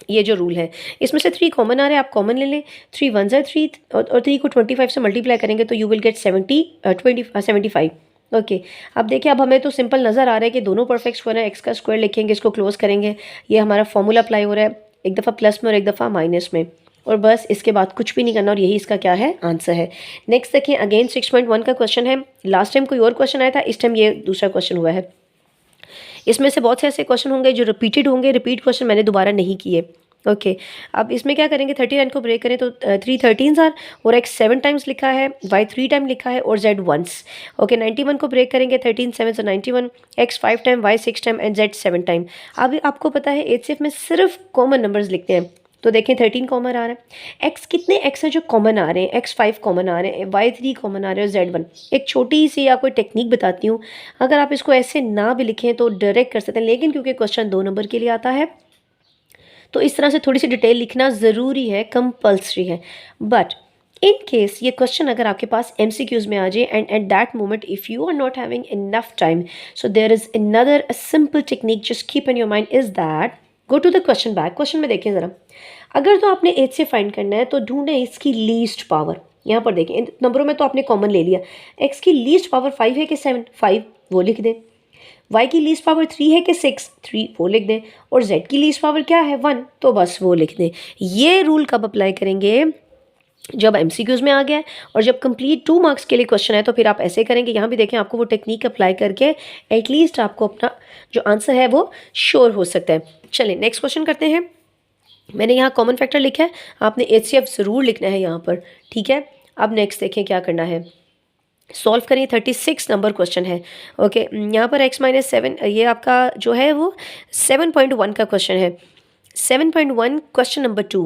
ये जो रूल है इसमें से 3 कॉमन आ रहे हैं, आप कॉमन ले लें। 3 1 ज़ा 3 और 3 को 25 से मल्टीप्लाई करेंगे तो यू विल गेट 75। ओके अब देखिए, अब हमें तो सिंपल नज़र आ रहा है कि दोनों परफेक्ट स्क्वायर है, एक्स का स्क्वायर लिखेंगे, इसको क्लोज करेंगे, ये हमारा फॉर्मूला अप्लाई हो रहा है, एक दफ़ा प्लस में और एक दफ़ा माइनस में, और बस इसके बाद कुछ भी नहीं करना, और यही इसका क्या है, आंसर है। नेक्स्ट देखिए अगेन 6.1 का क्वेश्चन है। लास्ट टाइम कोई और क्वेश्चन आया था, इस टाइम ये दूसरा क्वेश्चन हुआ है। इसमें से बहुत से ऐसे क्वेश्चन होंगे जो रिपीटेड होंगे, रिपीट क्वेश्चन मैंने दोबारा नहीं किए। ओके अब इसमें क्या करेंगे, 39 को ब्रेक करें तो 3 13 आर, और x 7 टाइम्स लिखा है, y 3 टाइम लिखा है, और z वंस। ओके 91 को ब्रेक करेंगे, 13 7 से 91, x 5 time, y 6 time and z 7 time. अब आपको पता है HCF में सिर्फ कॉमन नंबर्स लिखते हैं, तो देखें 13 कॉमन आ रहा है, x कितने x है जो कॉमन आ रहे हैं, x 5 कॉमन आ रहे हैं, y 3 कॉमन आ रहे हैं, और z 1। एक छोटी सी आपको टेक्निक बताती हूँ, अगर आप इसको ऐसे ना भी लिखें तो डायरेक्ट कर सकते हैं, लेकिन क्योंकि क्वेश्चन 2 नंबर के लिए आता है तो इस तरह से थोड़ी सी डिटेल लिखना ज़रूरी है, कंपल्सरी है। बट इन केस ये क्वेश्चन अगर आपके पास MCQs में आ जाए, and at that moment if you are not having enough time, so there is another simple technique just keep in your mind, is that go to the question back. Question में देखें ज़रा, अगर तो आपने 8 से फाइंड करना है तो ढूंढें इसकी लीस्ट पावर। यहाँ पर देखें इन नंबरों में तो आपने कॉमन ले लिया, x की लीस्ट पावर 5 है कि 7, 5 वो लिख दें, y की लीस्ट पावर 3 है कि 6, 3 वो लिख दें, और z की लीस्ट पावर क्या है, 1, तो बस वो लिख दें। ये रूल कब अप्लाई करेंगे, जब MCQs में आ गया है, और जब कंप्लीट 2 मार्क्स के लिए क्वेश्चन है तो फिर आप ऐसे करेंगे। यहाँ भी देखें आपको वो टेक्निक अप्लाई करके एटलीस्ट आपको अपना जो आंसर है वो श्योर हो सकता है। चलें नेक्स्ट क्वेश्चन करते हैं। मैंने यहाँ कॉमन फैक्टर लिखा है, आपने HCF ज़रूर लिखना है यहाँ पर, ठीक है। अब नेक्स्ट देखें क्या करना है, सॉल्व करें, 36 नंबर क्वेश्चन है। ओके यहाँ पर x - 7 ये आपका जो है वो 7.1 का क्वेश्चन है। 7.1 क्वेश्चन नंबर 2।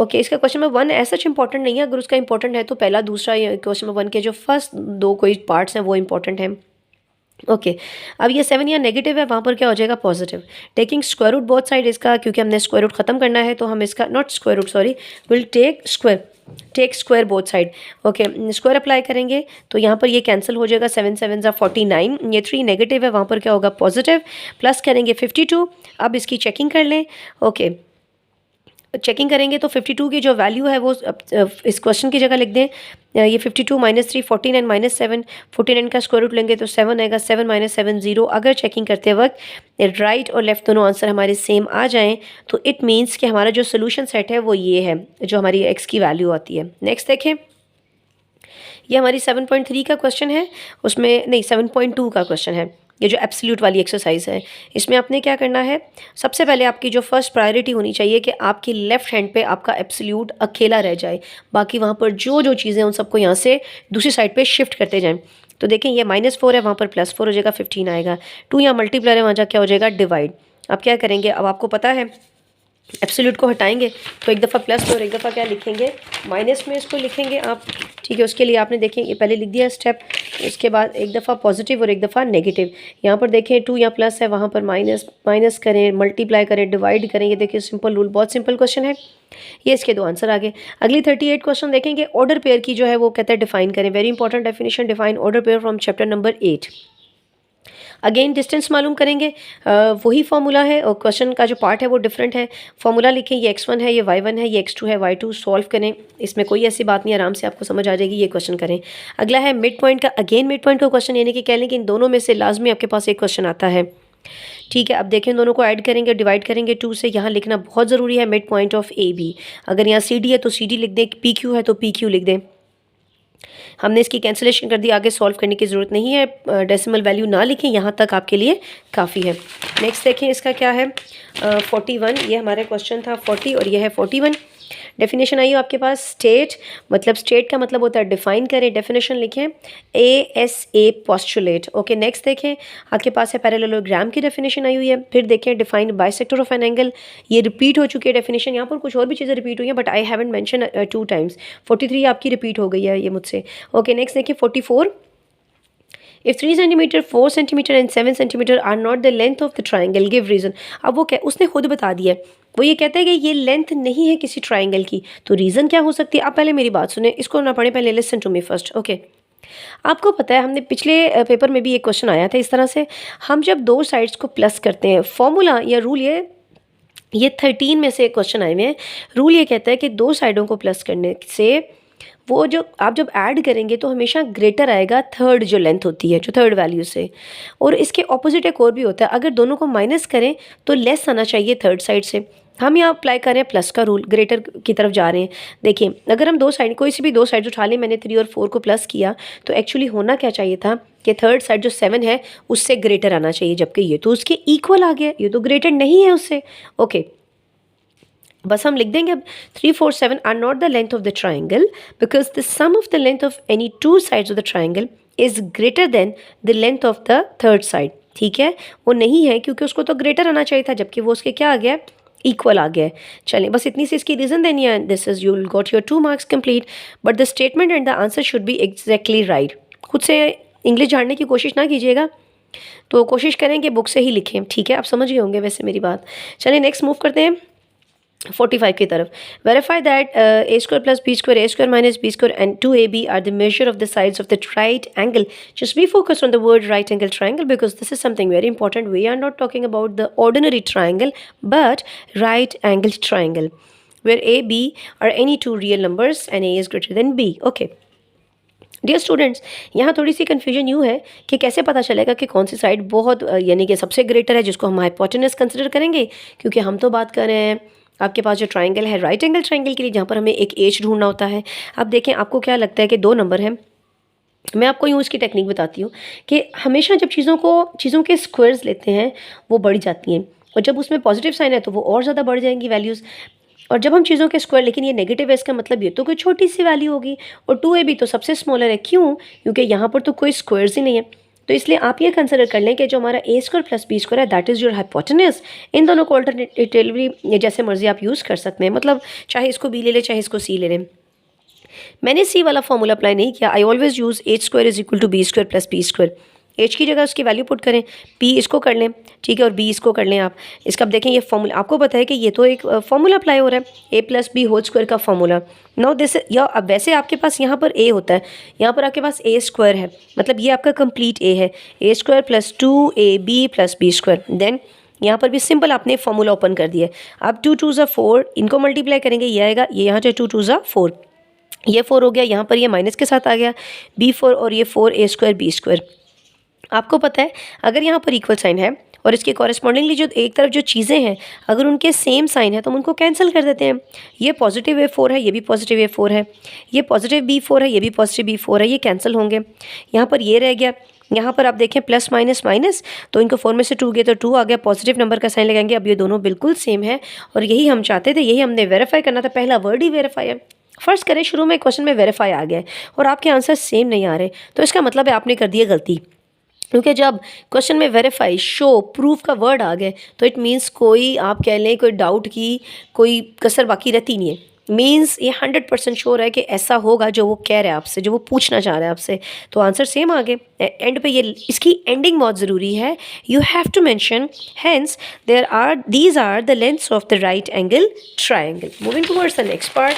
ओके, इसका क्वेश्चन नंबर 1 ऐसा इंपॉर्टेंट नहीं है, अगर उसका इंपॉर्टेंट है तो पहला दूसरा क्वेश्चन नंबर 1 के जो फर्स्ट दो कोई पार्ट्स हैं वो इंपॉर्टेंट हैं। ओके, अब ये 7 यहाँ नेगेटिव है, वहाँ पर क्या हो जाएगा positive. Taking square root both side, इसका क्योंकि हमने स्क्वायर रूट ख़त्म करना है तो हम इसका not square root sorry will take square both side. Okay, square apply करेंगे तो यहाँ पर ये कैंसिल हो जाएगा, 7 7 ज़ा 49, ये 3 नेगेटिव है, वहाँ पर क्या होगा पॉजिटिव। प्लस करेंगे 52, अब इसकी चेकिंग कर लें। ओके, चेकिंग करेंगे तो 52 की जो वैल्यू है वो इस क्वेश्चन की जगह लिख दें। ये 52 माइनस 3 49 माइनस 7, 49 का स्क्वायर रूट लेंगे तो 7 आएगा, 7 माइनस 7 0। अगर चेकिंग करते वक्त राइट और लेफ्ट दोनों आंसर हमारे सेम आ जाएं तो इट मीन्स कि हमारा जो सोल्यूशन सेट है वो ये है, जो हमारी एक्स की वैल्यू आती है। नेक्स्ट देखें, ये हमारी 7.3 का क्वेश्चन है, उसमें नहीं 7.2 का क्वेश्चन है, ये जो एब्सोल्यूट वाली एक्सरसाइज है। इसमें आपने क्या करना है, सबसे पहले आपकी जो फर्स्ट प्रायोरिटी होनी चाहिए कि आपकी लेफ्ट हैंड पे आपका एब्सोल्यूट अकेला रह जाए, बाकी वहाँ पर जो जो चीज़ें उन सबको यहाँ से दूसरी साइड पे शिफ्ट करते जाएं। तो देखें ये -4 है, वहाँ पर +4 हो जाएगा, 15 आएगा। 2 यहाँ मल्टीप्लायर है, वहाँ जा क्या हो जाएगा डिवाइड। अब क्या करेंगे, अब आपको पता है एब्सोल्यूट को हटाएंगे तो एक दफ़ा प्लस और एक दफ़ा क्या लिखेंगे माइनस में इसको लिखेंगे आप। ठीक है, उसके लिए आपने देखें ये पहले लिख दिया स्टेप, उसके बाद एक दफ़ा पॉजिटिव और एक दफ़ा नेगेटिव। यहाँ पर देखें 2 यहाँ प्लस है, वहाँ पर माइनस, माइनस करें, मल्टीप्लाई करें, डिवाइड करें। ये देखिए सिंपल रूल, बहुत सिंपल क्वेश्चन है ये। इसके दो आंसर आ गए। अगली 38 क्वेश्चन देखेंगे, ऑर्डर पेयर की जो है वो कहते हैं डिफाइन करें। Very important definition, define order pair from chapter number 8। Again distance मालूम करेंगे, वही फॉर्मूला है और क्वेश्चन का जो पार्ट है वो डिफरेंट है। फॉर्मूला लिखें, ये x1 है, ये y1 है, ये x2 है, y2 सॉल्व करें। इसमें कोई ऐसी बात नहीं, आराम से आपको समझ आ जाएगी। ये क्वेश्चन करें। अगला है मिड पॉइंट का, अगेन मिड पॉइंट का क्वेश्चन, यानी कि कह लें कि इन दोनों में से लाजमी आपके पास एक क्वेश्चन आता है। ठीक है, अब देखें इन दोनों को ऐड करेंगे, डिवाइड करेंगे 2 से। यहाँ लिखना बहुत ज़रूरी है mid point of A B. अगर यहाँ सी डी है तो सी डी लिख दें, पी क्यू है तो पी क्यू लिख दें। हमने इसकी कैंसिलेशन कर दी, आगे सॉल्व करने की ज़रूरत नहीं है, डेसिमल वैल्यू ना लिखें, यहाँ तक आपके लिए काफ़ी है। नेक्स्ट देखें, इसका क्या है 41, ये हमारा क्वेश्चन था 40 और ये है 41। डेफिनेशन आई हो आपके पास, स्टेट मतलब स्टेट का मतलब होता है डिफाइन करें, डेफिनेशन लिखें ASA पोस्टुलेट। ओके, नेक्स्ट देखें आपके पास है पैरेललोग्राम की डेफिनेशन आई हुई है। फिर देखें define bisector of an angle, ये रिपीट हो चुकी है डेफिनेशन। यहाँ पर कुछ और भी चीज़ें रिपीट हुई हैं but I haven't mention 2 times. 43 आपकी रिपीट हो गई है ये मुझसे। ओके, नेक्स्ट देखिए 44, If 3 centimeter, 4 centimeter and 7 centimeter are not the length of the triangle, give reason। अब वो क्या, उसने खुद बता दिया है, वो ये कहता है कि ये लेंथ नहीं है किसी ट्राइंगल की, तो रीज़न क्या हो सकती है। आप पहले मेरी बात सुने, इसको ना पढ़े, पहले listen to me first. Okay, आपको पता है हमने पिछले पेपर में भी एक क्वेश्चन आया था इस तरह से। हम जब दो साइड्स को प्लस करते हैं, फॉर्मूला या रूल ये 13 में से एक क्वेश्चन आए हुए हैं। रूल ये कहता है कि दो साइडों को प्लस करने से वो जो आप जब ऐड करेंगे तो हमेशा ग्रेटर आएगा थर्ड जो लेंथ होती है, जो थर्ड वैल्यू से। और इसके ऑपोजिट एक और भी होता है, अगर दोनों को माइनस करें तो लेस आना चाहिए थर्ड साइड से। हम यहाँ अप्लाई कर रहे हैं प्लस का रूल, ग्रेटर की तरफ जा रहे हैं। देखिए अगर हम दो साइड, कोई सी भी दो साइड उठा लें, मैंने 3 और 4 को प्लस किया तो एक्चुअली होना क्या चाहिए था कि थर्ड साइड जो 7 है उससे ग्रेटर आना चाहिए, जबकि ये तो उसके इक्वल आ गया, ये तो ग्रेटर नहीं है उससे। ओके, बस हम लिख देंगे अब 3 4 7 are not the length of the triangle because the sum of the length of any two sides of the triangle is greater than the length of the third side. ठीक है, वो नहीं है क्योंकि उसको तो ग्रेटर आना चाहिए था, जबकि वो उसके क्या आ गया, इक्वल आ गया है। चलें, बस इतनी सी इसकी रीज़न देनी है। This is, you will got your 2 marks complete, but the statement and the answer should be exactly right. खुद से इंग्लिश झाड़ने की कोशिश ना कीजिएगा, तो कोशिश करें कि बुक से ही लिखें। ठीक है, आप समझ गए होंगे वैसे मेरी बात। चलिए नेक्स्ट मूव करते हैं 45 की तरफ। Verify that a square plus b square, a square minus b square and 2ab are the measure of the sides of the right angle. Just be focused on the word right angle triangle because this is something very important. We are not talking about the ordinary triangle but right angled triangle where a, b are any two real numbers and a is greater than b. Okay. Dear students, यहाँ थोड़ी सी confusion यूँ है कि कैसे पता चलेगा कि कौन सी साइड बहुत यानी कि सबसे ग्रेटर है, जिसको हम हाइपोटेनस कंसिडर करेंगे, क्योंकि हम तो बात कर रहे हैं आपके पास जो ट्राइंगल है राइट एंगल ट्राइंगल के लिए, जहाँ पर हमें एक एज ढूंढना होता है। अब देखें आपको क्या लगता है कि 2 नंबर हैं। मैं आपको यूँ इसकी टेक्निक बताती हूँ कि हमेशा जब चीज़ों के स्क्वायर्स लेते हैं वो बढ़ जाती हैं, और जब उसमें पॉजिटिव साइन है तो वो और ज़्यादा बढ़ जाएंगी वैल्यूज़। और जब हम चीज़ों के स्क्वायर, लेकिन ये नेगेटिव है, इसका मतलब ये तो कोई छोटी सी वैल्यू होगी। और 2ab तो सबसे स्मॉलर है, क्यों, क्योंकि यहाँ पर तो कोई स्क्वायर्स ही नहीं है। तो इसलिए आप ये कंसिडर कर लें कि जो हमारा ए स्क्वायर प्लस बी स्क्वायर है दैट इज़ योर हाइपोटेनस। इन दोनों को अल्टरनेटिवली जैसे मर्जी आप यूज़ कर सकते हैं, मतलब चाहे इसको बी ले लें चाहे इसको सी ले लें। मैंने सी वाला फॉर्मूला अप्लाई नहीं किया। I always use H square is equal to B square plus B square. H की जगह उसकी वैल्यू पुट करें, पी इसको कर लें, ठीक है, और बी इसको कर लें आप। इसका अब देखें ये फॉर्मूला आपको पता है कि ये तो एक फॉर्मूला अप्लाई हो रहा है, ए प्लस बी होल स्क्वायर का फॉर्मूला। नो दिस या अब वैसे आपके पास यहाँ पर ए होता है, यहाँ पर आपके पास ए स्क्वायर है, मतलब ये आपका कंप्लीट ए है, A square plus 2ab plus B square. Then यहाँ पर भी सिंपल आपने फॉर्मूला ओपन कर दिया। अब 2 2 ज़ा 4, इनको मल्टीप्लाई करेंगे, ये आएगा, ये यहाँ से 2 2 ज़ा 4, ये 4 हो गया, यहाँ पर ये माइनस के साथ आ गया b4 और ये 4 a स्क्वायर बी स्क्वायर। आपको पता है अगर यहाँ पर इक्वल साइन है और इसके कॉरेस्पॉन्डिंगली जो एक तरफ जो चीज़ें हैं अगर उनके सेम साइन है तो हम उनको कैंसिल कर देते हैं। ये पॉजिटिव a4 है, ये भी पॉजिटिव a4 है, ये पॉजिटिव b4 है, ये भी पॉजिटिव b4 है, ये कैंसिल होंगे। यहाँ पर ये रह गया, यहाँ पर आप देखें प्लस माइनस माइनस, तो इनको 4 में से 2 गए तो 2 आ गया, पॉजिटिव नंबर का साइन लगाएंगे। अब ये दोनों बिल्कुल सेम है और यही हम चाहते थे, यही हमने वेरीफाई करना था। पहला वर्ड ही वेरीफाई है। फर्ज करें शुरू में क्वेश्चन में वेरीफाई आ गया और आपके आंसर सेम नहीं आ रहे, तो इसका मतलब है आपने कर दिया गलती। क्योंकि जब क्वेश्चन में वेरीफाई, शो, प्रूफ का वर्ड आ गए तो इट मीन्स कोई आप कह लें कोई डाउट की कोई कसर बाकी रहती नहीं है। मीन्स ये 100% श्योर है कि ऐसा होगा जो वो कह रहा है आपसे, जो वो पूछना चाह रहा है आपसे, तो आंसर सेम आ गए। एंड पे ये इसकी एंडिंग बहुत ज़रूरी है। You have to mention hence these are the lengths of the right angle triangle. Moving towards the next part,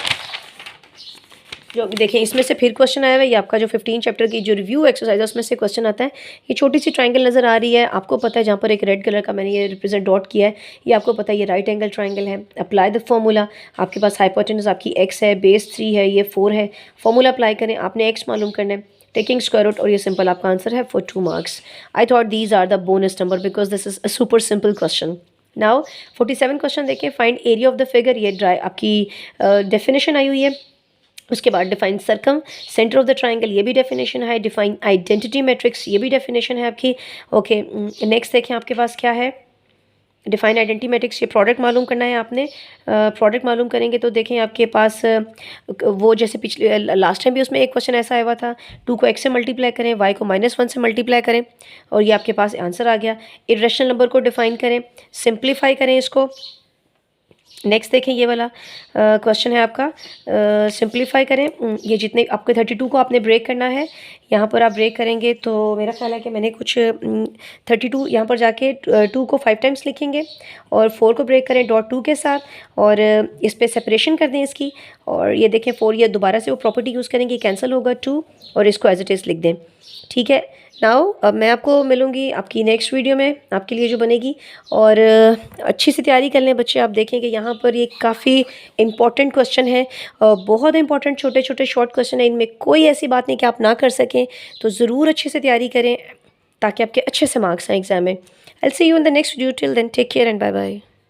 जो देखें इसमें से फिर क्वेश्चन आया हुआ है। ये आपका जो 15 चैप्टर की जो रिव्यू एक्सरसाइज है उसमें से क्वेश्चन आता है। ये छोटी सी ट्रायंगल नज़र आ रही है, आपको पता है जहाँ पर एक रेड कलर का मैंने ये रिप्रेजेंट डॉट किया है, ये आपको पता है ये राइट एंगल ट्रायंगल है। अप्लाई द फॉर्मूला, आपके पास हाइपोटेनस आपकी x है, बेस 3 है, ये 4 है। फॉर्मूला अप्लाई करें, आपने x मालूम करना है, टेकिंग स्क्वायर रूट, और ये सिंपल आपका आंसर है for 2 marks. I thought these are the bonus number because this is a super simple question. Now 47 question देखें, find area of the figure. ये ड्राई आपकी डेफिनेशन आई हुई है। उसके बाद define circumcentre of the triangle, ये भी डेफिनेशन है। डिफाइन आइडेंटिटी मैट्रिक्स, ये भी डेफिनेशन है आपकी। ओके, नेक्स्ट देखें आपके पास क्या है, डिफाइन आइडेंटिटी मैट्रिक्स, ये प्रोडक्ट मालूम करना है आपने। प्रोडक्ट मालूम करेंगे तो देखें आपके पास वो जैसे पिछले लास्ट टाइम भी उसमें एक क्वेश्चन ऐसा आया हुआ था, 2 को x से मल्टीप्लाई करें, y को -1 से मल्टीप्लाई करें, और ये आपके पास आंसर आ गया। इरेशनल नंबर को डिफाइन करें, सिंप्लीफाई करें इसको। नेक्स्ट देखें ये वाला क्वेश्चन है आपका, सिंप्लीफाई करें। ये जितने आपके 32 को आपने ब्रेक करना है, यहाँ पर आप ब्रेक करेंगे तो मेरा ख्याल है कि मैंने कुछ 32 यहाँ पर जाके 2 को 5 टाइम्स लिखेंगे और 4 को ब्रेक करें डॉट 2 के साथ, और इस पर सेपरेशन कर दें इसकी, और ये देखें 4, ये दोबारा से वो प्रॉपर्टी यूज़ करेंगे, कैंसिल होगा 2, और इसको एज इट इज़ लिख दें। ठीक है, नाउ अब मैं आपको मिलूँगी आपकी नेक्स्ट वीडियो में आपके लिए जो बनेगी, और अच्छी से तैयारी कर लें बच्चे। आप देखें कि यहाँ पर ये काफ़ी इंपॉर्टेंट क्वेश्चन है, बहुत इंपॉर्टेंट, छोटे छोटे शॉर्ट क्वेश्चन है, इनमें कोई ऐसी बात नहीं कि आप ना कर सकें, तो ज़रूर अच्छे से तैयारी करें ताकि आपके अच्छे से मार्क्स आएँ एग्ज़ाम में। I will see you in the next video, till then take care and bye bye.